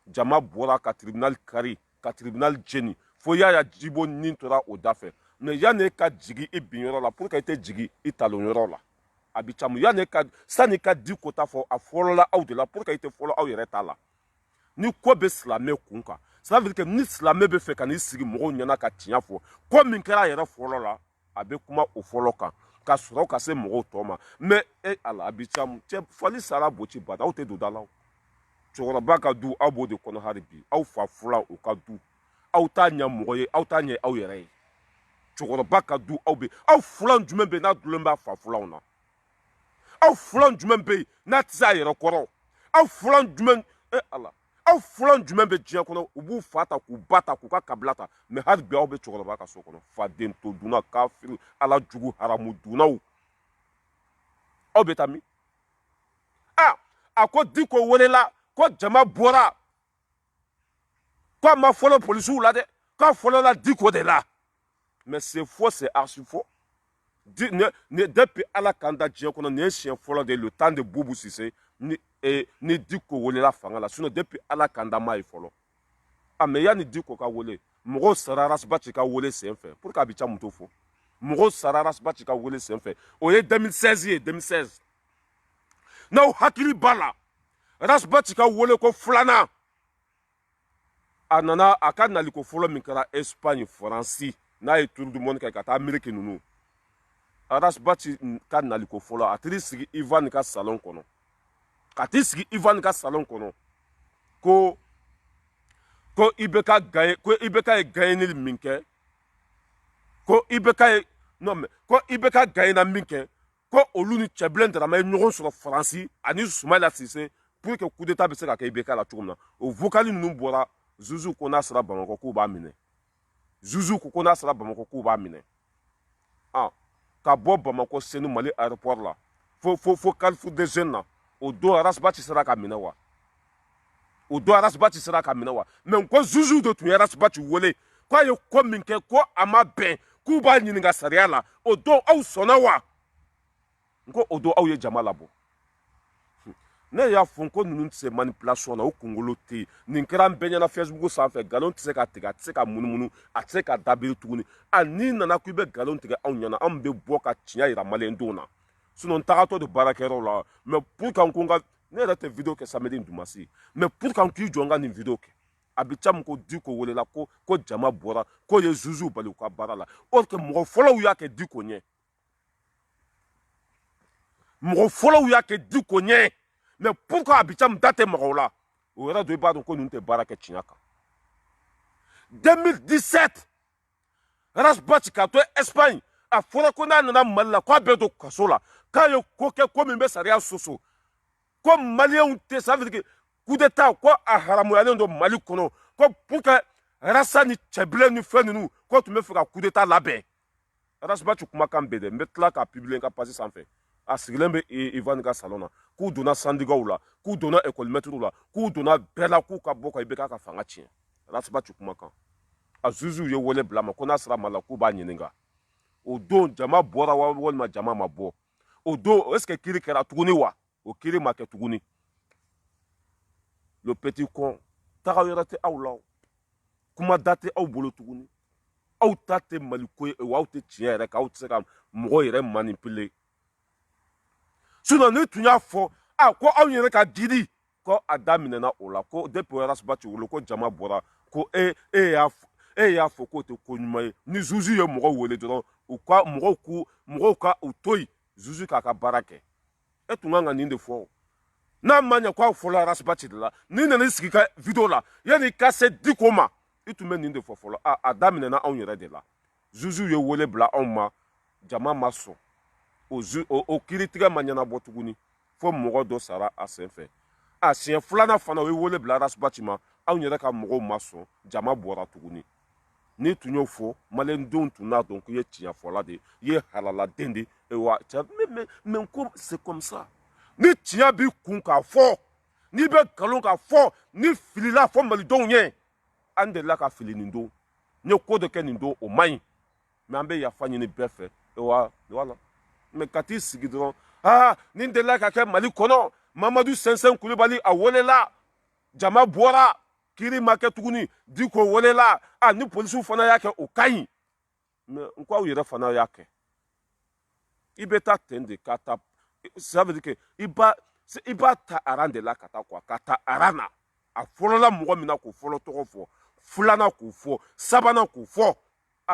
jama bɔra ka tribunal kari ka tribunal jeni fo Yaya Djibo nin tora o da fɛ mais yanni ka jigi i bin yɔrɔ la pour que i tɛ jigi i talon yɔrɔ la a bi camu yanni ka sani ka Diko ta fɔ a fɔlɔla aw de la pour que i tɛ fɔlɔ aw yɛrɛ ta la ni ko bɛ silamɛ kun kan ça veut dire que ni silamɛ bɛ fɛ ka n'i sigi mɔgɔw ɲɛna ka tiɲɛ fɔ ko min kɛra a yɛrɛ fɔlɔ la a bɛ kuma o fɔlɔ kan ka sɔrɔ ka se mɔgɔw tɔ ma mais ala a bi camu cɛ fali sara boci bada aw tɛ don da la cɛkɔrɔba ka du aw b'o de kɔnɔ hali bi aw fa fula o ka du aw t'a ɲɛ mɔgɔ ye aw t'a ɲɛ aw yɛrɛ ye cɛkɔrɔba ka du aw bɛ aw fulan jumɛn bɛ n'a dulen b'a fa fulanw na aw fulan jumɛn bɛ yen n'a tɛ se a yɛrɛ kɔrɔ aw fulan jumɛn ala aw fulan jumɛn bɛ diɲɛ kɔnɔ u b'u fa ta k'u ba ta k'u ka kabila ta mais hali bi aw bɛ cɛkɔrɔba ka so kɔnɔ faden to dunna kafiri ala jugu haramu dunnaw aw bɛ taa min a ko Diko welela ko jama bɔra ko a ma fɔlɔ polisiw la dɛ k'a fɔlɔla Diko de la mais c'est faux, c'est archi faux. Depuis ala kanda diɲɛ kɔnɔ nin ye siɲɛ fɔlɔ de le temps de Boubou Cissé ni Diko welela fanga la sinon depuis ala kanda ma ye fɔlɔ mais yanni Diko ka wele mɔgɔw sara Rasbach ka wele sen fɛ pour que a bi ca mun to fɔ mɔgɔw sara Rasbach ka wele sen fɛ o ye 2016 ye 2016 n'aw hakili b'a la Rasbach ka wele ko filanan a nana a ka naliko fɔlɔ min kɛra Espagne Faransi n'a ye tour du monde kɛ ka taa Amérique ninnu Rasbach ka naliko fɔlɔ a tiri sigi Ivan ka salon kɔnɔ ka t'i sigi Ivan ka salon kɔnɔ ko IBK ye gagné min kɛ ko IBK gagné na min kɛ ko olu ni Cɛbilen Darama ye ɲɔgɔn sɔrɔ Faransi ani Soumaïla Cissé pour que coup d'état bɛ se ka kɛ IBK la cogo min na o vocal ninnu bɔra Zouzou ko n'a sera Bamakɔ k'u b'a minɛ Zouzou ko n'a sera Bamakɔ k'u b'a minɛ ka bɔ Bamakɔ Senu Mali aéroport la fo Carrefour des Jeunes na o don Rasbach sera ka minɛ wa o don Rasbach sera ka minɛ wa mais ko Zouzou de tun ye Rasbach wele ko a ye ko min kɛ ko a ma bɛn k'u b'a ɲininka sariya la o don aw sɔnna wa n ko o don aw ye jama labɔ ne y'a fɔ ko ninnu tɛ se manipulation na o kunkolo tɛ yen nin kɛra an bɛɛ ɲɛna Facebook sanfɛ nkalon tɛ se ka tigɛ a tɛ se ka munumunu a tɛ se ka dabiri tuguni n'i nana k'i bɛ nkalon tigɛ anw ɲɛna anw bɛ bɔ ka tiɲɛ yira maliyɛndenw na sinon n tagatɔ de baarakɛyɔrɔ la mais pour que n ko n ka ne yɛrɛ tɛ video kɛ samedi dumasi mais pour que n k'i jɔ n ka nin video kɛ a bɛ ca min ko Diko welela ko jama bɔra ko ye Zouzou bali u ka baara la or que mɔgɔ fɔlɔw y'a kɛ Diko ɲɛ mɔgɔ fɔlɔw y'a kɛ Diko ɲɛ mais pourquoi a bɛ ca min da tɛ mɔgɔw la o yɛrɛ don i b'a dɔn ko ninnu tɛ baara kɛ tiɲɛ kan 2017 Rasbach k'a to Espagne a fɔra ko n'a nana Mali la k'a bɛ don kaso la k'a ye ko kɛ ko min bɛ sariya soso ko maliyɛnw tɛ ça veut dire que coup d'état ko a haramuyalen don Mali kɔnɔ ko pour que Rassa ni Cɛbilen ni fɛn ninnu ko tun bɛ fɛ ka coup d'état labɛn Rasbach kumakan bɛ dɛ n bɛ tila k'a publier n ka page sanfɛ a sigilen bɛ Ivan ka salon na k'u donna syndicaw la k'u donna école maître la k'u donna bɛɛ la k'u ka bɔ ka IBK ka fanga tiɲɛ Rasbach kumakan a Zouzou ye wele bila ma ko n'a sera Mali la k'u b'a ɲininka o don jama bɔra walima jama ma bɔ o don est ce que kiiri kɛra tuguni wa o kiiri ma kɛ tuguni le petit con taga yɔrɔ tɛ aw la kuma da tɛ aw bolo tuguni aw ta tɛ Maliko ye wa aw tɛ tiɲɛ yɛrɛ kan aw tɛ se ka mɔgɔ yɛrɛ manipuler sinon ni tun y'a fɔ ko aw yɛrɛ ka didi ko a daminɛna o la ko depuis Rasbach wele ko jama bɔra ko e y'a fɔ k'o tɛ ko ɲuman ye ni Zouzou ye mɔgɔw wele dɔrɔn mɔgɔw ka u to yen Zouzou k'a ka baara kɛ e tun kan ka nin de fɔ n'a ma ɲɛ k'aw fɔlɔ Rasbach de la n'i nana i sigi ka video la yanni i ka se Diko ma i tun bɛ nin de fɔ fɔlɔ a daminɛna anw yɛrɛ de la Zouzou ye wele bila anw ma jama ma sɔn o kiiritigɛ ma ɲɛnabɔ tuguni fo mɔgɔ dɔ sara a sen fɛ siɲɛ filanan fana o ye wele bila Rasbach ma anw yɛrɛ ka mɔgɔw ma sɔn jama bɔra tuguni n'i tun y'o fɔ maliyɛndenw tun n'a dɔn k'i ye tiɲɛfɔla de ye i ye halaladen de wa mais ko c'est comme ça ni tiɲɛ b'i kun k'a fɔ n'i bɛ nkalon k'a fɔ ni filila fɔ malidenw ɲɛ an delila ka fili nin don n ye ko dɔ kɛ nin don o man ɲi mais an bɛ yafa ɲini bɛɛ fɛ voilà mais ka t'i sigi dɔrɔn nin delila ka kɛ Mali kɔnɔ Mamadu Sɛnsɛn Kulibali a welela jama bɔra kiiri ma kɛ tuguni Diko welela ni polisiw fana y'a kɛ o ka ɲi mais n ko aw yɛrɛ fana y'a kɛ i bɛ taa ten de ka taa ça veut dire que i b'a ta aran de la ka taa quoi ka ta aran na a fɔlɔla mɔgɔ min na k'o fɔlɔ tɔgɔ fɔ filanan k'o fɔ sabanan k'o fɔ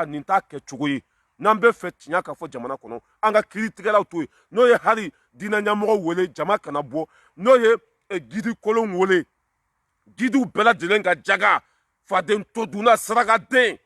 nin t'a kɛ cogo ye n'an bɛ fɛ tiɲɛ ka fɔ jamana kɔnɔ an ka kiiritigɛlaw to yen n'o ye hali diinɛ ɲɛmɔgɔ wele jama kana bɔ n'o ye gidi kolon wele gidiw bɛɛ lajɛlen ka jaga faden todunna sarakaden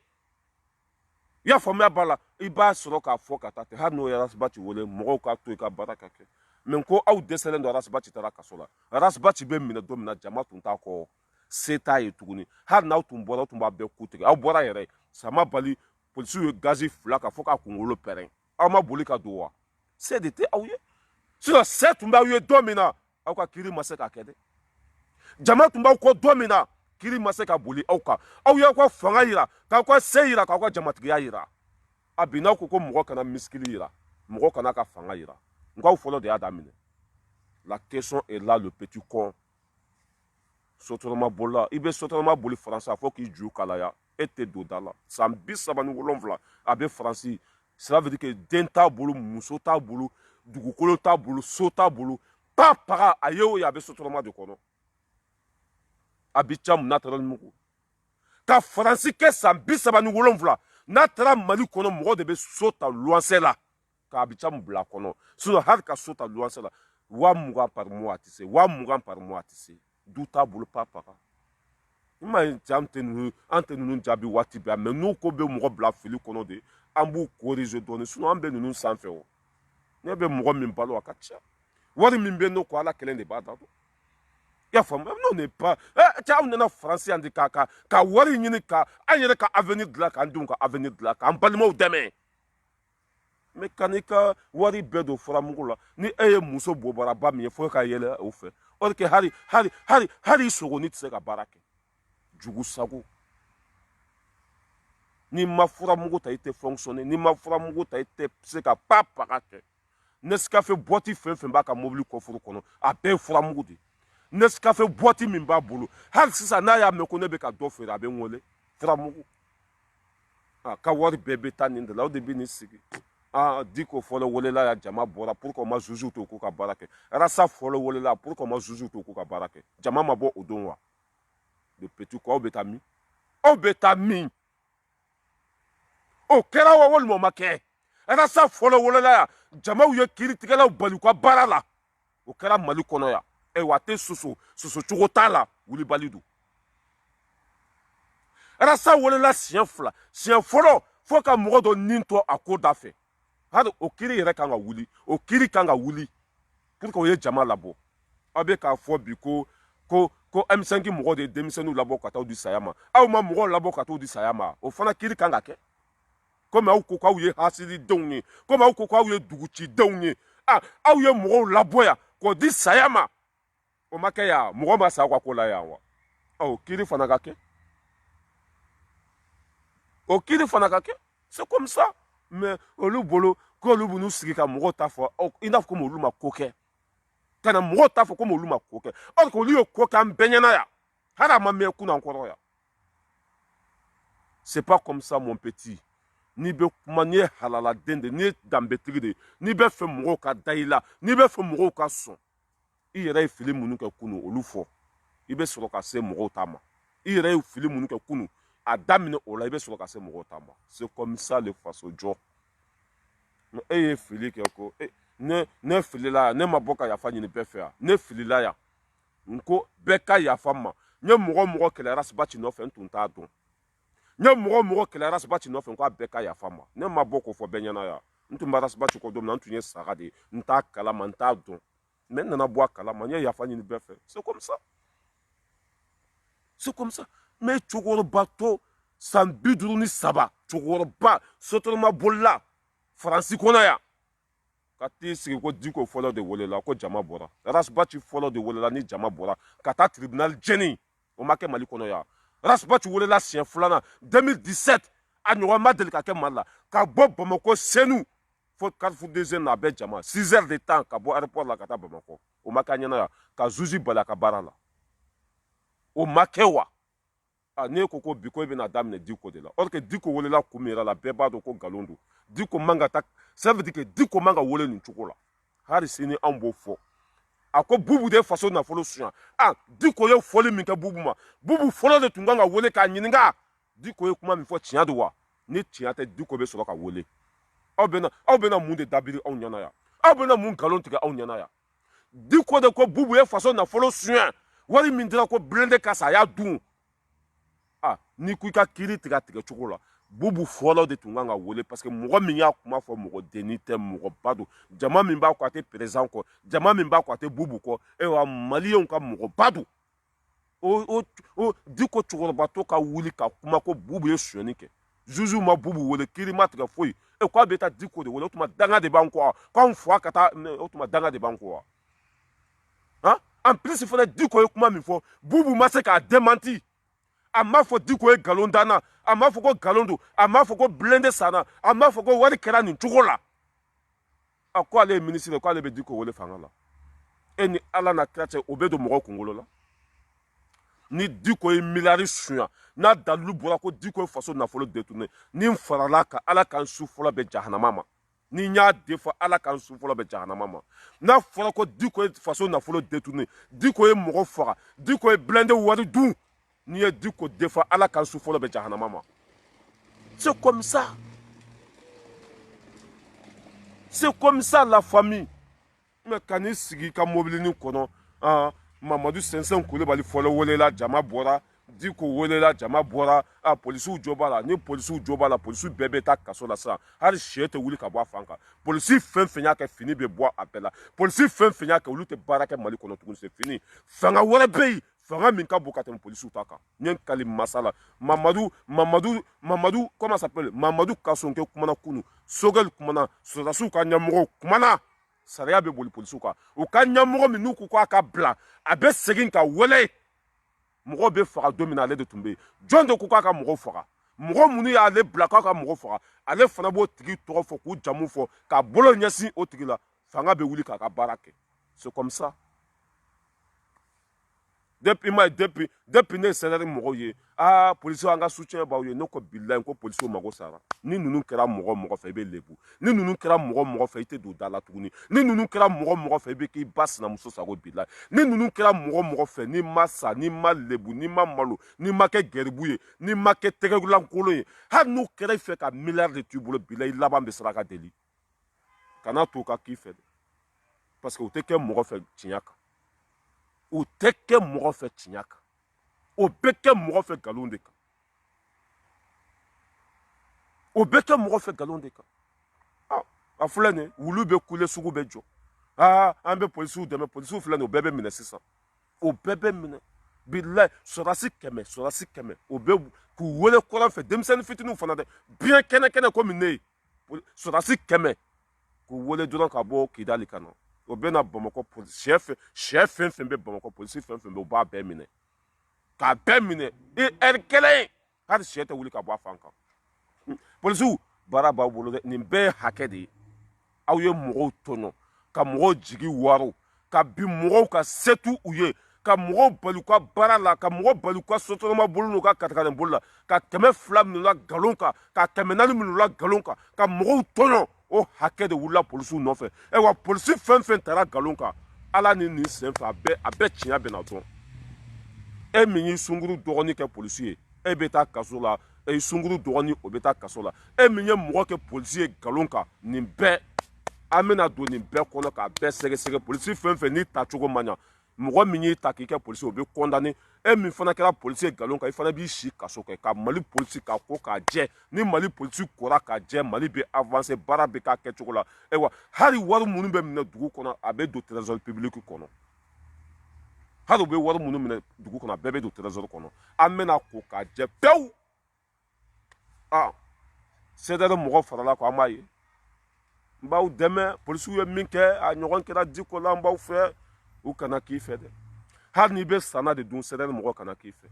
i y'a faamuya b'a la i b'a sɔrɔ k'a fɔ ka taa ten hali n'o ye Rasbach wele mɔgɔw k'a to i ka baara ka kɛ mais ko aw dɛsɛlen don Rasbach taara kaso la Rasbach bɛ minɛ don min na jama tun t'a kɔ se t'a ye tuguni hali n'aw tun bɔra aw tun b'a bɛɛ ku tigɛ aw bɔra yɛrɛ sama bali polisiw ye gazi fila ka fɔ k'a kunkolo pɛrɛn aw ma boli ka don wa se de tɛ aw ye sinon se tun b'aw ye don min na aw ka kiiri ma se ka kɛ dɛ jama tun b'aw kɔ don min na kiiri ma se ka boli aw kan aw y'aw ka fanga yira k'aw ka se yira k'aw ka jamatigiya yira abina ko mɔgɔ kana miskili yira mɔgɔ kana ka fanga yira nkaw fɔlɔ de y'a daminɛ la question est là le petit con sotoroma bola i bɛ sotoroma boli faransi a fɔ k'i ju kalaya e tɛ don da la san 37 a bɛ faransi cela veut dire que den t'a bolo muso t'a bolo dugukolo t'a bolo so t'a bolo pa paga a ye o ye a bɛ sotoroma de kɔnɔ a bi ca mun n'a taara mugu ka faransi kɛ san 37 n'a taara mali kɔnɔ mɔgɔ de bɛ so ta luwanse la k'a bi ca mun bila a kɔnɔ sinon hali ka so ta luwanse la 20 par mois a tɛ se 20 par mois a tɛ se du t'a bolo pa paga i ma ye an tɛ ninnu jaabi waati bɛɛ mɛ n'u ko bɛ mɔgɔ bila fili kɔnɔ de an b'u corriger dɔɔni sinon an bɛ ninnu sanfɛ o ne bɛ mɔgɔ min balo a ka ca wari min bɛ n'o ko ala kelen de b'a da dɔn i y'a faamu n'o n'est pas cɛ anw nana faransi yan de ka wari ɲini ka an yɛrɛ ka avenir dilan k'an denw ka avenir dilan k'an balimaw dɛmɛ mɛ ka n'i ka wari bɛɛ don furamugu la ni e ye muso bobaraba min ye fo ka yɛlɛ o fɛ o de kɛ hali sogoni tɛ se ka baara kɛ jugu sago n'i ma furamugu ta i tɛ fonctionner n'i ma furamugu ta i tɛ se ka pa paga kɛ Nescafé boîte fɛn fɛn b'a ka mobili kɔfuru kɔnɔ a bɛɛ ye furamugu de Nescafé boîte min b'a bolo hali sisan n'a y'a mɛn ko ne bɛ ka dɔ feere a bɛ n wele furamugu ka wari bɛɛ bɛ taa nin de la o de bɛ nin sigi Diko fɔlɔ welela ya jama bɔra pour que o ma zuzu to k'u ka baara kɛ Rasa fɔlɔ welela pour que o ma zuzu to k'u ka baara kɛ jama ma bɔ o don wa le petit ko aw bɛ taa min aw bɛ taa min o kɛra wa walima o ma kɛ Rasa fɔlɔ welela ya jamaw ye kiiritigɛlaw bali u ka baara la o kɛra Mali kɔnɔ yan wa a tɛ soso cogo t'a la wulibali don Rasa welela siɲɛ 2 siɲɛ fɔlɔ fo ka mɔgɔ dɔ nin to a ko da fɛ hali o kiiri yɛrɛ kan ka wuli o kiiri kan ka wuli pour que o ye jama labɔ aw bɛ k'a fɔ bi ko M5 mɔgɔ de ye denmisɛnninw labɔ ka taa di saya ma aw ma mɔgɔw labɔ ka taa di saya ma o fana kiiri kan ka kɛ komi aw ko k'aw ye hasilidenw ye komi aw ko k'aw ye dugucidenw ye aw ye mɔgɔw labɔ yan k'o di saya ma o ma kɛ yan mɔgɔ ma sa aw ka ko la yan wa o kiiri fana ka kɛ o kiiri fana ka kɛ c'est comme ça mais olu bolo k'olu b'u sigi ka mɔgɔw ta fɔ i n'a fɔ komi olu ma ko kɛ ka na mɔgɔw ta fɔ komi olu ma ko kɛ or que olu ye ko kɛ an bɛɛ ɲɛna yan hali a ma mɛn kunna an kɔrɔ yan c'est pas comme ça mon petit n'i bɛ kuma n'i ye halaladen de n'i ye danbetigi de n'i bɛ fɛ mɔgɔw ka da i la n'i bɛ fɛ mɔgɔw ka sɔn i yɛrɛ ye fili minnu kɛ kunun olu fɔ i bɛ sɔrɔ ka se mɔgɔw ta ma i yɛrɛ ye fili minnu kɛ kunun a daminɛ o la i bɛ sɔrɔ ka se mɔgɔw ta ma c'est comme ça le faso jɔ e ye fili kɛ ko ne filila ne ma bɔ ka yafa ɲini bɛɛ fɛ yan ne filila yan n ko bɛɛ ka yafa ma n ye mɔgɔ kɛlɛ Rasibaci nɔfɛ n tun t'a dɔn n ye mɔgɔ kɛlɛ Rasibaci nɔfɛ n ko a bɛɛ ka yafa ma ne ma bɔ k'o fɔ bɛɛ ɲɛna yan n tun bɛ Rasibaci kɔ don min na n tun ye saga de ye n t'a kalama n t'a dɔn mais n nana bɔ a kalama n ye yafa ɲini bɛɛ fɛ c'est comme ça mais cɛkɔrɔba tɔ san 53 cɛkɔrɔba sotarama bolila faransi kɔnɔ yan ka t'i sigi ko Diko fɔlɔ de welela ko jama bɔra Rasibaci fɔlɔ de welela ni jama bɔra ka taa tribunal jɛni o ma kɛ Mali kɔnɔ yan Rasibaci welela siɲɛ 2nan 2017 a ɲɔgɔn ma deli ka kɛ Mali la ka bɔ Bamako Senu fo Carrefour des Eaux a bɛɛ jama 6 heures de temps ka bɔ aéroport la ka taa Bamako o ma kɛ a ɲɛna yan ka Zuzi bali a ka baara la o ma kɛ wa ne ko bi ko i bɛna daminɛ Diko de la or que Diko welela kun min yɛrɛ la bɛɛ b'a dɔn ko nkalon don Diko man ka taa ça veut dire que Diko man ka wele nin cogo la hali sini anw b'o fɔ a ko Bubu de ye faso nafolo suɲɛ Diko ye fɔli min kɛ Bubu ma Bubu fɔlɔ de tun kan ka wele k'a ɲininka Diko ye kuma min fɔ tiɲɛ don wa ni tiɲɛ tɛ Diko bɛ sɔrɔ ka wele aw bɛna mun de dabiri anw ɲɛna yan aw bɛna mun nkalon tigɛ anw ɲɛna yan Diko de ko Bubu ye faso nafolo suɲɛ wari min dira ko blende ka sa a y'a dun n'i ko i ka kiiri tigɛ cogo la Bubu fɔlɔ de tun kan ka wele parce que mɔgɔ min y'a kuma fɔ mɔgɔ denni tɛ mɔgɔba don jama min b'a kɔ a tɛ président kɔ jama min b'a kɔ a tɛ Bubu kɔ wa maliyɛnw ka mɔgɔba don o Diko cɛkɔrɔba ka wuli ka kuma ko Bubu ye sonyɛni kɛ Zuzu ma Bubu wele kiiri ma tigɛ foyi k'a bɛ taa Diko de wele o tuma danga de b'an kɔ wa k'anw fa ka taa o tuma danga de b'an kɔ wa en plus fana Diko ye kuma min fɔ Bubu ma se k'a démenti a m'a fɔ Diko ye galon dana a m'a fɔ ko galon don a m'a fɔ ko blende sanna a m'a fɔ ko wari kɛra nin cogo la a ko ale ye ministre ko ale bɛ Diko wele fanga la e ni Ala na kira cɛ o bɛ don mɔgɔ kunkolo la ni Diko ye miliyari suɲa n'a dalilu bɔra ko Diko ye faso nafolo détourné ni n farala kan Ala k'an su fɔlɔ bɛ jahanama ma ni n y'a defa Ala k'an su fɔlɔ bɛ jahanama ma n'a fɔra ko Diko ye faso nafolo détourné Diko ye mɔgɔ faga Diko ye blende wari dun n'i ye Diko defa Ala k'an su fɔlɔ bɛ jahanama ma c'est comme ça la famille mais kan'i sigi ka mobilinin kɔnɔ Mamadou Sensɛn Kulibali fɔlɔ welela jama bɔra Diko welela jama bɔra polisiw jɔ b'a la ni polisiw jɔ b'a la polisiw bɛɛ bɛ taa kaso la sisan hali sɛ tɛ wuli ka bɔ a fan kan polisi fɛn fɛn y'a kɛ fini bɛ bɔ a bɛɛ la polisi fɛn fɛn y'a kɛ olu tɛ baara kɛ Mali kɔnɔ tuguni c'est fini fanga wɛrɛ bɛ yen fanga min ka bon ka tɛmɛ polisiw ta kan n ye n kali masa la Mamadou comment ça s'appelle Mamadou Kasonke kumana kunu Sogɛl kumana sɔrɔdasiw ka ɲɛmɔgɔw kumana sariya bɛ boli polisiw kan u ka ɲɛmɔgɔ min n'u ko k'a ka bila a bɛ segin ka wele mɔgɔ bɛ faga don min na ale de tun bɛ yen jɔn de ko k'a ka mɔgɔw faga mɔgɔ minnu y'ale bila k'a ka mɔgɔ faga ale fana b'o tigi tɔgɔ fɔ k'u jamu fɔ k'a bolo ɲɛsin o tigi la fanga bɛ wuli k'a ka baara kɛ c'est comme ça depuis ne ye sɛnɛri mɔgɔw ye polisiw an ka soutien b'aw ye ne ko bilayi ko polisiw mago sara ni ninnu kɛra mɔgɔ fɛ i bɛ lebu ni ninnu kɛra mɔgɔ fɛ i tɛ don da la tuguni ni ninnu kɛra mɔgɔ fɛ i bɛ k'i ba sinamuso sago bilayi ni ninnu kɛra mɔgɔ fɛ n'i ma sa n'i ma lebu n'i ma malo n'i ma kɛ gɛribu ye n'i ma kɛ tɛgɛlankolon ye hali n'u kɛra i fɛ ka miliyari de t'u bolo bilayi i laban bɛ saraka deli kana to ka k'i fɛ dɛ parce que u tɛ kɛ mɔgɔ fɛ tiɲɛ kan o tɛ kɛ mɔgɔ fɛ tiɲɛ kan o bɛ kɛ mɔgɔ fɛ nkalon de kan o bɛ kɛ mɔgɔ fɛ nkalon de kan a filɛ nin ye wulu bɛ kule sugu bɛ jɔ an bɛ polisiw dɛmɛ polisiw filɛ nin ye o bɛɛ bɛ minɛ sisan o bɛɛ bɛ minɛ bilayi sɔrɔdasi kɛmɛ o bɛ k'u wele kɔrɔn fɛ denmisɛnnin fitininw fana dɛ biɲɛ kɛnɛ komi ne ye sɔrɔdasi 100 k'u wele dɔrɔn ka bɔ Kidali ka na o bɛ na Bamakɔ sɛ fɛn fɛn bɛ Bamakɔ polisi fɛn fɛn bɛ u b'a bɛɛ minɛ k'a bɛɛ minɛ heure kelen hali sɛ tɛ wuli ka bɔ a fan kan polisiw baara b'aw bolo dɛ nin bɛɛ ye hakɛ de ye aw ye mɔgɔw tɔɲɔ ka mɔgɔw jigi waro ka bin mɔgɔw ka se t'u ye ka mɔgɔw bali u ka baara la ka mɔgɔw bali u ka sotarama bolo n'u ka katakalen bolo la ka 200 minɛ u la nkalon kan ka 400 minɛ u la nkalon kan ka mɔgɔw tɔɲɔ o hakɛ de wulila polisiw nɔfɛ wa polisi fɛn fɛn tara nkalon kan Ala ni nin sen fɛ a bɛɛ tiɲɛ bɛna dɔn e min y'i sunkuru dɔgɔnin kɛ polisi ye e bɛ taa kaso la e sunkuru dɔgɔnin o bɛ taa kaso la e min ye mɔgɔ kɛ polisi ye nkalon kan nin bɛɛ an bɛna don nin bɛɛ kɔnɔ k'a bɛɛ sɛgɛsɛgɛ polisi fɛn fɛn n'i tacogo man ɲa mɔgɔ min y'i ta k'i kɛ polisi o bɛ condamné e min fana kɛra polisi ye nkalon kan i fana b'i si kaso kɛ ka Mali polisi k'a ko k'a jɛ ni Mali polisi kora k'a jɛ Mali bɛ avancer baara bɛ k'a kɛcogo la ayiwa hali wari minnu bɛ minɛ dugu kɔnɔ a bɛ don trésor public kɔnɔ hali u bɛ wari minnu minɛ dugu kɔnɔ a bɛɛ bɛ don trésor kɔnɔ an bɛna ko k'a jɛ pewu CDR mɔgɔ farala ko an b'a ye n b'aw dɛmɛ polisiw ye min kɛ a ɲɔgɔn kɛra Diko la n b'aw fɛ u kana k'i fɛ dɛ hali n'i bɛ sana de dun CDR mɔgɔ kana k'i fɛ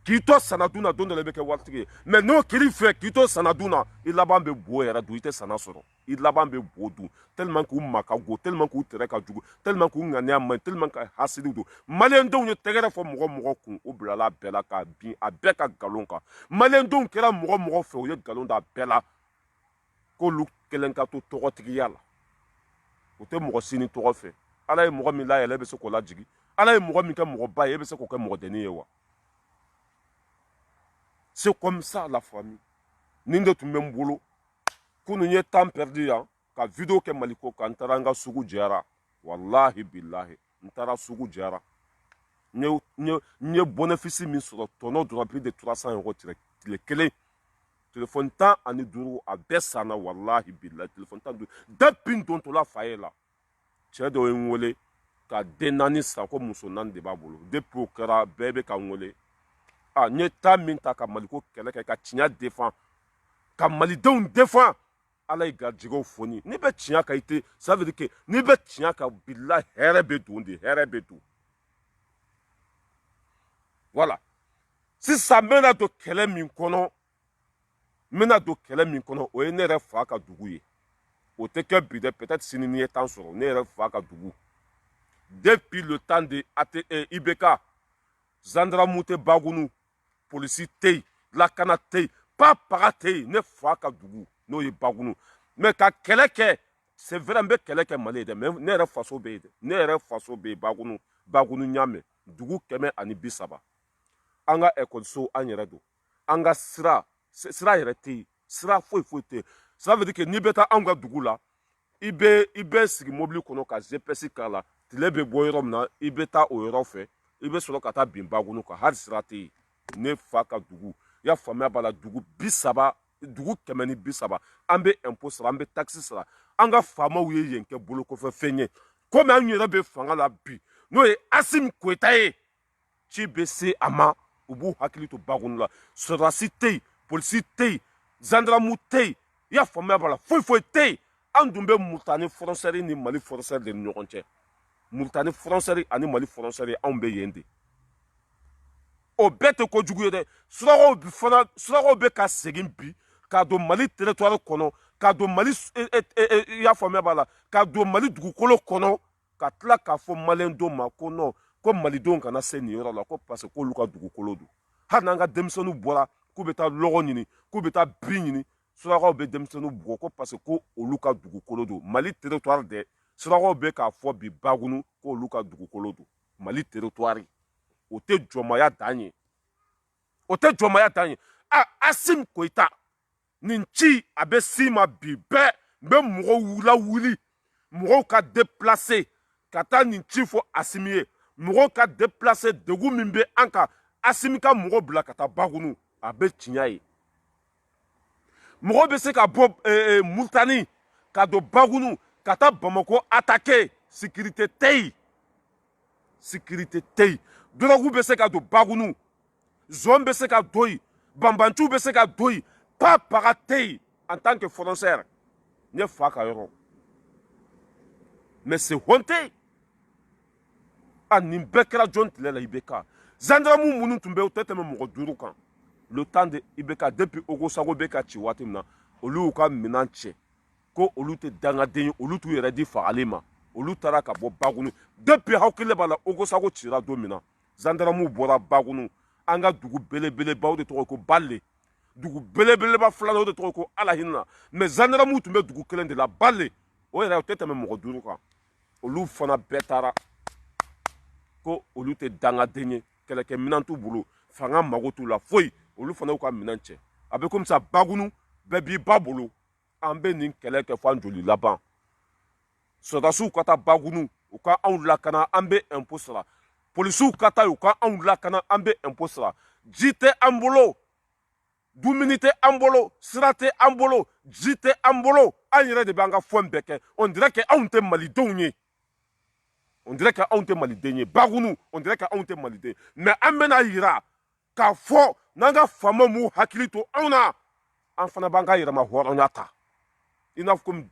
k'i to sana dun na don dɔ la i bɛ kɛ waritigi ye mais n'o kɛr'i fɛ k'i to sana dun na i laban bɛ bo yɛrɛ dun i tɛ sana sɔrɔ i laban bɛ bo dun tellement k'u ma ka go tellement k'u tɛrɛ ka jugu tellement k'u ŋaniya man ɲi tellement ka hasidi don maliyɛndenw ye tɛgɛrɛ fɔ mɔgɔ kun o bilala a bɛɛ la k'a bin a bɛɛ ka nkalon kan maliyɛndenw kɛra mɔgɔ fɛ u ye nkalon da a bɛɛ la k'olu kelen ka to tɔgɔtigiya la u tɛ mɔgɔ si ni tɔgɔ fɛ Ala ye mɔgɔ min layɛlɛ e bɛ se k'o lajigi Ala ye mɔgɔ min kɛ mɔgɔba ye e bɛ se k'o kɛ mɔgɔdennin ye wa c'est comme ça la famille nin de tun bɛ n bolo kunun ye temps perdu yan ka vidéo kɛ Maliko kan n taara n ka sugu jɛra wallahi billahi n taara sugu jɛra n ye bénéfice min sɔrɔ tɔnɔ dɔrɔn plus de 300 € tile kelen téléphone 15 a bɛɛ sanna wallahi billahi téléphone 15 depuis don to la fa ye la cɛ dɔ ye n wele ka den 4 san ko muso 4 de b'a bolo depuis o kɛra bɛɛ bɛ ka n wele n ye temps min ta ka Maliko kɛlɛ kɛ ka tiɲɛ défend ka malidenw défend Ala ye garijɛgɛw foni n'i bɛ tiɲɛ kan i tɛ ça veut dire que n'i bɛ tiɲɛ kan billahi hɛrɛ bɛ don de hɛrɛ bɛ don voilà sisan n bɛna don kɛlɛ min kɔnɔ o ye ne yɛrɛ fa ka dugu ye o tɛ kɛ bi dɛ peut-être sini n'i ye temps sɔrɔ ne yɛrɛ fa ka dugu depuis le temps de IBK gendarme tɛ Bagunu polisi tɛ yen lakana tɛ yen papaga tɛ yen ne fa ka dugu n'o ye Bagunu mais ka kɛlɛ kɛ c'est vrai n bɛ kɛlɛ kɛ Mali ye dɛ mais ne yɛrɛ faso bɛ yen dɛ ne yɛrɛ faso bɛ yen Bagunu ɲamɛ dugu 130 an ka ekɔliso an yɛrɛ don an ka sira yɛrɛ tɛ yen sira foyi tɛ yen ça veut dire que n'i bɛ taa anw ka dugu la i bɛ sigi mobili kɔnɔ ka GPS k'a la tile bɛ bɔ yɔrɔ min na i bɛ taa o yɔrɔ fɛ i bɛ sɔrɔ ka taa bin Bagunu kan hali sira tɛ yen ne fa ka dugu i y'a faamuya b'a la dugu 130 an bɛ impôt sara an bɛ taxe sara an ka faamaw ye yen kɛ bolokɔfɛfɛn ye komi an yɛrɛ bɛ fanga la bi n'o ye Asimi Goyita ye ci bɛ se a ma u b'u hakili to Bagunu la sɔrɔdasi tɛ yen polisi tɛ yen gendarme tɛ yen i y'a faamuya b'a la foyi tɛ yen an dun bɛ Muritani frontière ni Mali frontière de ni ɲɔgɔn cɛ Muritani frontière ani Mali frontière anw bɛ yen de o bɛɛ tɛ kojugu ye dɛ surakaw bɛ ka segin bi k'a don Mali territoire kɔnɔ k'a don Mali i y'a faamuya b'a la k'a don Mali dugukolo kɔnɔ ka tila k'a fɔ maliyɛndenw ma ko non ko malidenw kana se nin yɔrɔ la ko parce que k'olu ka dugukolo don hali n'an ka denmisɛnninw bɔra k'u bɛ taa lɔgɔ ɲini k'u bɛ taa bin ɲini surakaw bɛ denmisɛnninw bugɔ ko parce que ko olu ka dugukolo don Mali territoire dɛ surakaw bɛ k'a fɔ bi Bagunu k'olu ka dugukolo don Mali territoire o tɛ jɔnmaya dan ye Asimi Goyita nin ci a bɛ s'i ma bi bɛɛ n bɛ mɔgɔw lawuli mɔgɔw ka déplacer ka taa nin ci fɔ Asimi ye mɔgɔw ka déplacer degun min bɛ an kan Asimi ka mɔgɔw bila ka taa Bagunu a bɛ tiɲɛ ye mɔgɔw bɛ se ka bɔ Muritani ka don Bagunu ka taa Bamako attaquer sécurité tɛ yen drogue bɛ se ka don Bagunu zone bɛ se ka don yen banbantu bɛ se ka don yen papaga tɛ yen en tant que frontière ne fa ka yɔrɔ mais c'est honte nin bɛɛ kɛra jɔn tile la IBK gendarme minnu tun bɛ u tɛ tɛmɛ mɔgɔ 5 kan le temps de IBK depuis Ogosago bɛ ka ci waati min na olu y'u ka minɛn cɛ ko olu tɛ dangaden ye olu t'u yɛrɛ di fagali ma olu taara ka bɔ Bagunu depuis hakili b'a la Ogosago cira don min na gendarme bɔra Bagunu an ka dugu belebelebaw de tɔgɔ ko Bale dugu belebeleba filanan o de tɔgɔ ko Alahinɛ mais gendarme tun bɛ dugu kelen de la Bale o yɛrɛ o tɛ tɛmɛ mɔgɔ 5 kan olu fana bɛɛ taara ko olu tɛ dangaden ye kɛlɛkɛminɛn t'u bolo fanga mago t'u la foyi olu fana y'u ka minɛn cɛ a bɛ komi sa Bagunu bɛɛ b'i ba bolo an bɛ nin kɛlɛ kɛ fo an joli laban sɔrɔdasiw ka taa Bagunu u ka anw lakana an bɛ impôt sara polisiw ka taa u ka anw lakana an bɛ impôt sara ji tɛ an bolo dumuni tɛ an bolo sira tɛ an bolo ji tɛ an bolo an yɛrɛ de b'an ka fɛn bɛɛ kɛ on dirait que anw tɛ malidenw ye on dirait que anw tɛ maliden ye Bagunu on dirait que anw tɛ maliden mais an bɛna yira k'a fɔ n'an ka faamaw m'u hakili to anw na an fana b'an ka yɛrɛma hɔrɔnya ta i n'a fɔ comme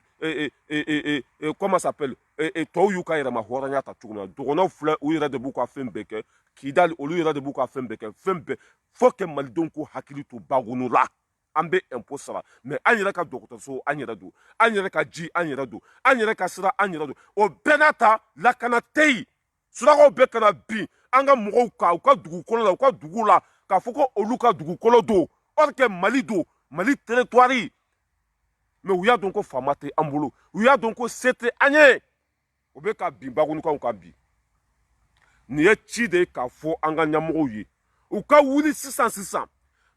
comment ça s'appelle tɔw y'u ka yɛrɛma hɔrɔnya ta cogo min na dɔgɔnɔw filɛ u yɛrɛ de b'u ka fɛn bɛɛ kɛ Kidali olu yɛrɛ de b'u ka fɛn bɛɛ kɛ fɛn bɛɛ faut que malidenw k'u hakili to Bagunu la an bɛ impôt sara mais an yɛrɛ ka dɔgɔtɔrɔso an yɛrɛ don an yɛrɛ ka ji an yɛrɛ don an yɛrɛ ka sira an yɛrɛ don o bɛɛ n'a ta lakana tɛ yen surakaw bɛɛ kana bin an ka mɔgɔw kan u ka dugukolo la u ka dugu la k'a fɔ ko olu ka dugukolo don or que Mali don Mali territoire mais u y'a dɔn ko faama tɛ an bolo u y'a dɔn ko se tɛ an ye u bɛ ka bin Bagunukaw kan bi nin ye ci de ye k'a fɔ an ka ɲɛmɔgɔw ye u ka wuli sisan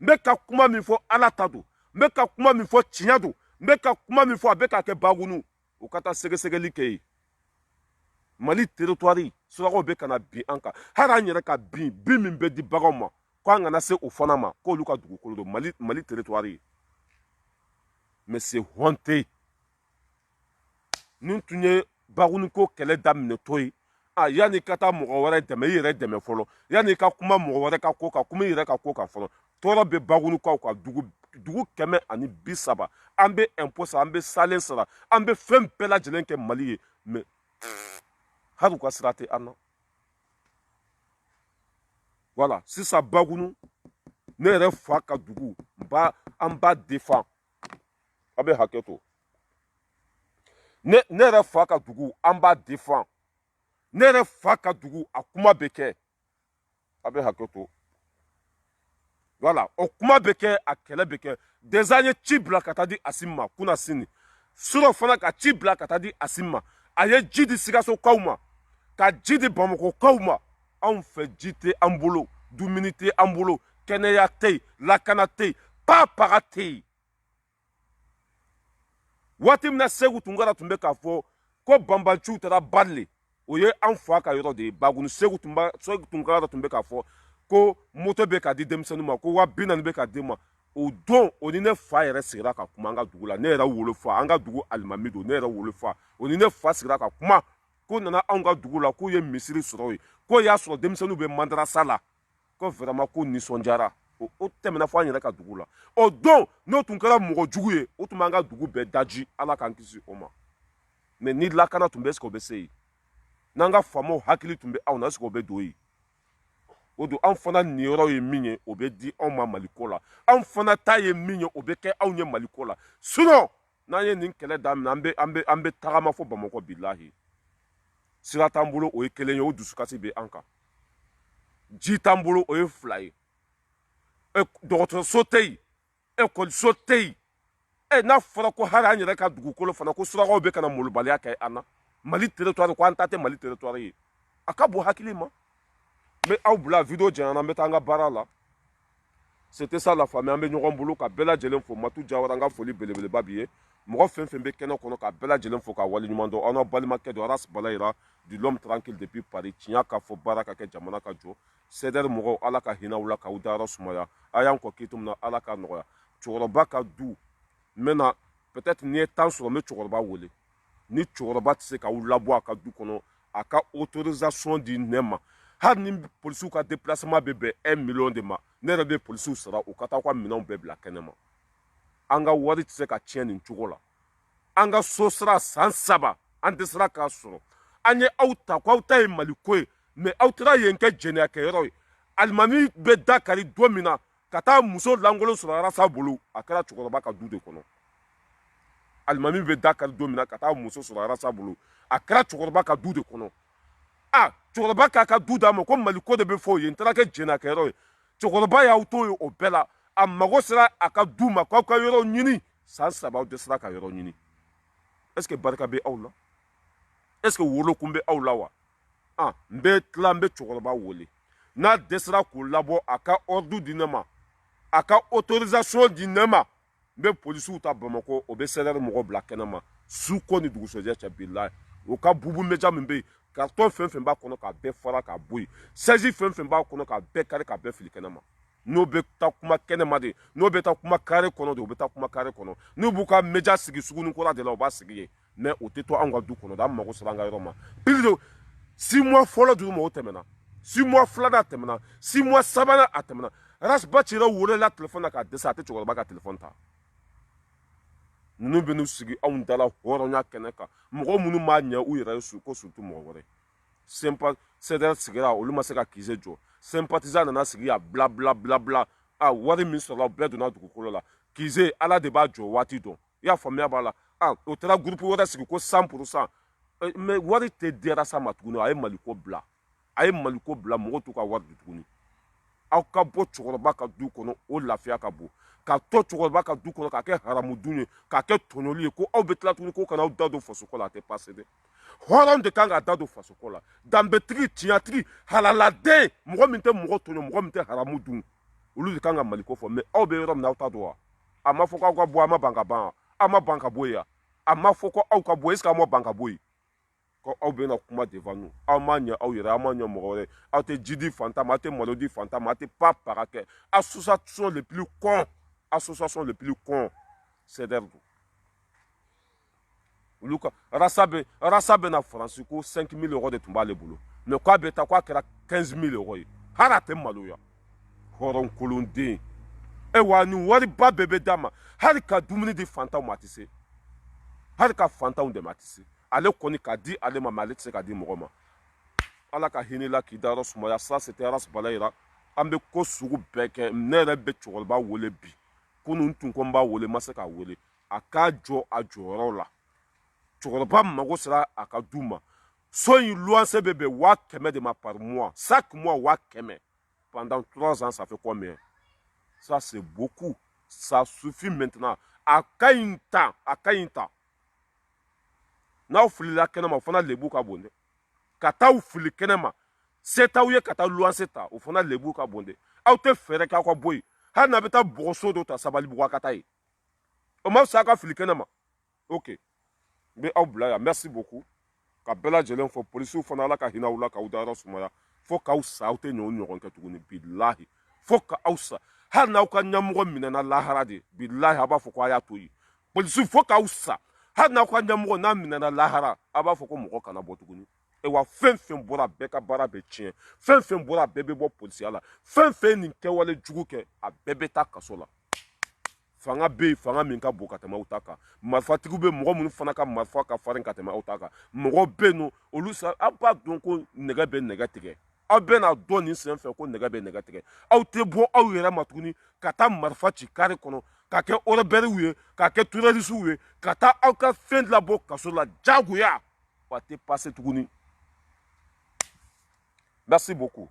n bɛ ka kuma min fɔ Ala ta don n bɛ ka kuma min fɔ tiɲɛ don n bɛ ka kuma min fɔ a bɛ ka kɛ Bagunu u ka taa sɛgɛsɛgɛli kɛ yen Mali territoire surakaw bɛ kana bin an kan hali an yɛrɛ ka bin min bɛ di baganw ma ko an kana se o fana ma k'olu ka dugukolo don Mali territoire mais c'est honte nin tun ye Baguniko kɛlɛ daminɛ to ye yanni ka taa mɔgɔ wɛrɛ dɛmɛ i yɛrɛ dɛmɛ fɔlɔ yanni ka kuma mɔgɔ wɛrɛ ka ko kan kuma i yɛrɛ ka ko kan fɔlɔ tɔɔrɔ bɛ Bagunikaw kan dugu 130 an bɛ impôt sara an bɛ salen sara an bɛ fɛn bɛɛ lajɛlen kɛ Mali ye mais hali u ka sira tɛ an na voilà sisan Bagunu ne yɛrɛ fa ka dugu an b'a défend a bɛ hakɛ to ne yɛrɛ fa ka dugu an b'a défend ne yɛrɛ fa ka dugu a kuma bɛ kɛ a bɛ hakɛ to voilà o kuma bɛ kɛ a kɛlɛ bɛ kɛ déjà an ye ci bila ka taa di Asimi ma kunna sini surɔ fana ka ci bila ka taa di Asimi ma a ye ji di Sikasokaw ma ka ji di Bamakokaw ma anw fɛ ji tɛ an bolo dumuni tɛ an bolo kɛnɛya tɛ yen lakana tɛ yen papaga tɛ yen waati min na Segu Tunkara tun bɛ k'a fɔ ko banbanciw taara Badle o ye an fa ka yɔrɔ de ye Baguni Segu Tunkara tun bɛ k'a fɔ ko moto bɛ ka di denmisɛnninw ma ko 40,000 bɛ ka di ma o don o ni ne fa yɛrɛ sigira ka kuma an ka dugu la ne yɛrɛ wolofa an ka dugu alimami don ne yɛrɛ wolofa o ni ne fa sigira ka kuma ko nana anw ka dugu la k'u ye misiri sɔrɔ yen ko y'a sɔrɔ denmisɛnninw bɛ madarasa la ko vraiment ko nisɔndiyara o tɛmɛna fɔ an yɛrɛ ka dugu la o don n'o tun kɛra mɔgɔ jugu ye o tun b'an ka dugu bɛɛ daji ala k'an kisi o ma mais ni lakana tun bɛ est-ce que o bɛ se yen n'an ka faamaw hakili tun bɛ anw na est-ce que o bɛ don yen o don anw fana niyɔrɔ ye min ye o bɛ di anw ma Maliko la anw fana ta ye min ye o bɛ kɛ anw ye Maliko la sinon n'an ye nin kɛlɛ daminɛ an bɛ tagama fɔ Bamakɔ bilahi sira t'an bolo o ye kelen ye o dusukasi bɛ an kan ji t'an bolo o ye 2 ye dɔgɔtɔrɔso tɛ yen ekɔliso tɛ yen n'a fɔra ko hali an yɛrɛ ka dugukolo fana ko surakaw bɛ ka na molobaliya kɛ an na Mali territoire ko an ta tɛ Mali territoire ye a ka bon hakili ma n bɛ aw bila video janyana n bɛ taa an ka baara la c'était ça la famille an bɛ ɲɔgɔn bolo ka bɛɛ lajɛlen fo Matu Jawara an ka foli belebeleba b'i ye mɔgɔ fɛn fɛn bɛ kɛnɛ kɔnɔ ka bɛɛ lajɛlen fo ka waleɲuman dɔn aw n'a balimakɛ dɔ Aras Balayira du l'homme tranquille depuis Paris tiɲɛ k'a fɔ baara ka kɛ jamana ka jɔ CDR mɔgɔw ala ka hinɛ aw la k'aw dayɔrɔ sumaya a y'an kɔ k'i to min na ala k'a nɔgɔya cɛkɔrɔba ka du n bɛ na peut-être n'i ye temps sɔrɔ n bɛ cɛkɔrɔba wele ni cɛkɔrɔba tɛ se k'aw labɔ a ka du kɔnɔ a ka autorisation di ne ma hali ni polisiw ka déplacement bɛ bɛn 1 million de ma ne yɛrɛ bɛ polisiw sara u ka taa ka minɛnw bɛɛ bila kɛnɛ ma an ka wari tɛ se ka tiɲɛ nin cogo la an ka so sira san 3 an tɛ sera k'a sɔrɔ an ye aw ta ko aw ta ye Maliko ye mais aw taara yen kɛ jɛnɛyakɛyɔrɔ ye alimami bɛ Dakari don min na ka taa muso lankolon sɔrɔ Arasa bolo a kɛra cɛkɔrɔba ka du de kɔnɔ alimami bɛ Dakari don min na ka taa muso sɔrɔ Arasa bolo a kɛra cɛkɔrɔba ka du de kɔnɔ cɛkɔrɔba k'a ka du d'a ma ko Maliko de bɛ fɔ yen n taara kɛ jɛnɛyakɛyɔrɔ ye cɛkɔrɔba y'aw to ye o bɛɛ la a mago sera a ka du ma k'aw ka yɔrɔ ɲini san 3 aw tɛ sera ka yɔrɔ ɲini est-ce que barika bɛ aw la est-ce que wolokun bɛ aw la wa n bɛ tila n bɛ cɛkɔrɔba wele n'a dɛsɛra k'o labɔ a ka ordre di ne ma a ka autorisation di ne ma n bɛ polisiw ta Bamakɔ o bɛ CDR mɔgɔ bila kɛnɛ ma su ko ni dugusɛjɛ cɛ bilahi o ka bubu média min bɛ yen carton fɛn fɛn b'a kɔnɔ k'a bɛɛ fara k'a bɔ yen saisie fɛn fɛn b'a kɔnɔ k'a bɛɛ kari k'a bɛɛ fili kɛnɛ ma n'o bɛ taa kuma kɛnɛma de n'o bɛ taa kuma carré kɔnɔ de o bɛ taa kuma carré kɔnɔ n'u b'u ka média sigi sugunikura de la u b'a sigi yen mais o tɛ to anw ka du kɔnɔ de an mago sera an ka yɔrɔ ma plus de 6 mois fɔlɔ dugu ma o tɛmɛna 6 mois filanan tɛmɛna 6 mois sabanan a tɛmɛna Aras Baci yɛrɛ welela téléphone na k'a dɛsɛ a tɛ cɛkɔrɔba ka téléphone ta ninnu bɛ n'u sigi anw dala hɔrɔnya kɛnɛ kan mɔgɔ minnu m'a ɲɛ u yɛrɛ ye ko surtout mɔgɔ wɛrɛ CDR sigira olu ma se ka kise jɔ sympathisant nana sigi ya bla bla bla bla wari min sɔrɔla bɛɛ donna dugukolo la kise ala de b'a jɔ waati dɔn i y'a faamuya b'a la o taara groupe wɛrɛ sigi ko 100% mais wari tɛ di Arasa ma tuguni a ye Maliko bila mɔgɔw t'u ka wari di tuguni aw ka bɔ cɛkɔrɔba ka du kɔnɔ o lafiya ka bon ka to cɛkɔrɔba ka du kɔnɔ k'a kɛ haramudun ye k'a kɛ tɔɲɔli ye ko aw bɛ tila tuguni ko kana aw da don fasoko la a tɛ passe dɛ hɔrɔn de kan ka da don fasoko la danbetigi tiɲɛtigi halaladen mɔgɔ min tɛ mɔgɔ tɔɲɔ mɔgɔ min tɛ haramu dun olu de kan ka Maliko fɔ mais aw bɛ yɔrɔ min na aw t'a dɔn wa a ma fɔ k'aw ka bɔ a ma ban ka ban a ma ban ka bɔ yen a ma fɔ ko aw ka bɔ est-ce que aw ma ban ka bɔ yen ko aw bɛ na kuma devant nous aw ma ɲɛ aw yɛrɛ aw ma ɲɛ mɔgɔ wɛrɛ aw tɛ ji di fantan ma aw tɛ malo di fantan ma aw tɛ pas para kɛ association le plus con CDR don olu ka Arasa bɛ na Faransi ko 5 000 € de tun b'ale bolo mais k'a bɛ taa k'a kɛra 15 000 € ye hali a tɛ maloya hɔrɔn kolonden wa nin wariba bɛɛ bɛ d'a ma hali ka dumuni di fantanw ma a tɛ se hali ka fantanw dɛmɛ a tɛ se ale kɔni ka di ale ma mais ale tɛ se ka di mɔgɔ ma ala ka hinɛ la k'i dayɔrɔ sumaya ça c'était Aras Balayira an bɛ ko sugu bɛɛ kɛ ne yɛrɛ bɛ cɛkɔrɔba wele bi kunun tun ko n b'a wele ma se k'a wele a k'a jɔ a jɔyɔrɔ la cɛkɔrɔba mago sera a ka du ma so in luwanse bɛ bɛn 100 de ma par mois chaque mois 100 pendant 3 ans ça fait combien ça c'est beaucoup ça suffit maintenant a ka ɲi ta n'aw filila kɛnɛ ma o fana lebu ka bon dɛ ka taa fili kɛnɛ ma se t'aw ye ka taa luwanse ta o fana lebu ka bon dɛ aw tɛ fɛɛrɛ k'aw ka bɔ yen hali n'a bɛ taa bɔgɔso dɔ ta Sabalibugu ka taa yen o ma fisa a ka fili kɛnɛ ma ok n bɛ aw bila yan merci beaucoup ka bɛɛ lajɛlen fɔ polisiw fana ala ka hinɛ aw la k'aw dayɔrɔ sumaya fo k'aw sa aw tɛ ɲɔgɔn kɛ tuguni bilahi fo k'aw sa hali n'aw ka ɲɛmɔgɔ minɛna lahara de bilahi a b'a fɔ ko a y'a to yen polisiw fo k'aw sa hali n'aw ka ɲɛmɔgɔ n'a minɛna lahara a b'a fɔ ko mɔgɔ kana bɔ tuguni wa fɛn fɛn bɔra bɛɛ ka baara bɛ tiɲɛ fɛn fɛn bɔra bɛɛ bɛ bɔ polisiya la fɛn fɛn nin kɛwale jugu kɛ a bɛɛ bɛ taa kaso la fanga bɛ yen fanga min ka bon ka tɛmɛ aw ta kan marifatigiw bɛ mɔgɔ minnu fana ka marifa ka farin ka tɛmɛ aw ta kan mɔgɔ bɛ yen nɔ olu sa aw b'a dɔn ko nɛgɛ bɛ nɛgɛ tigɛ aw bɛ n'a dɔn nin sen fɛ ko nɛgɛ bɛ nɛgɛ tigɛ aw tɛ bɔ aw yɛrɛ ma tuguni ka taa marifa ci kari kɔnɔ ka kɛ ɔrɔbɛriw ye ka kɛ turɛrisiw ye ka taa aw ka fɛn labɔ kaso la jagoya wa tɛ pase tuguni merci beaucoup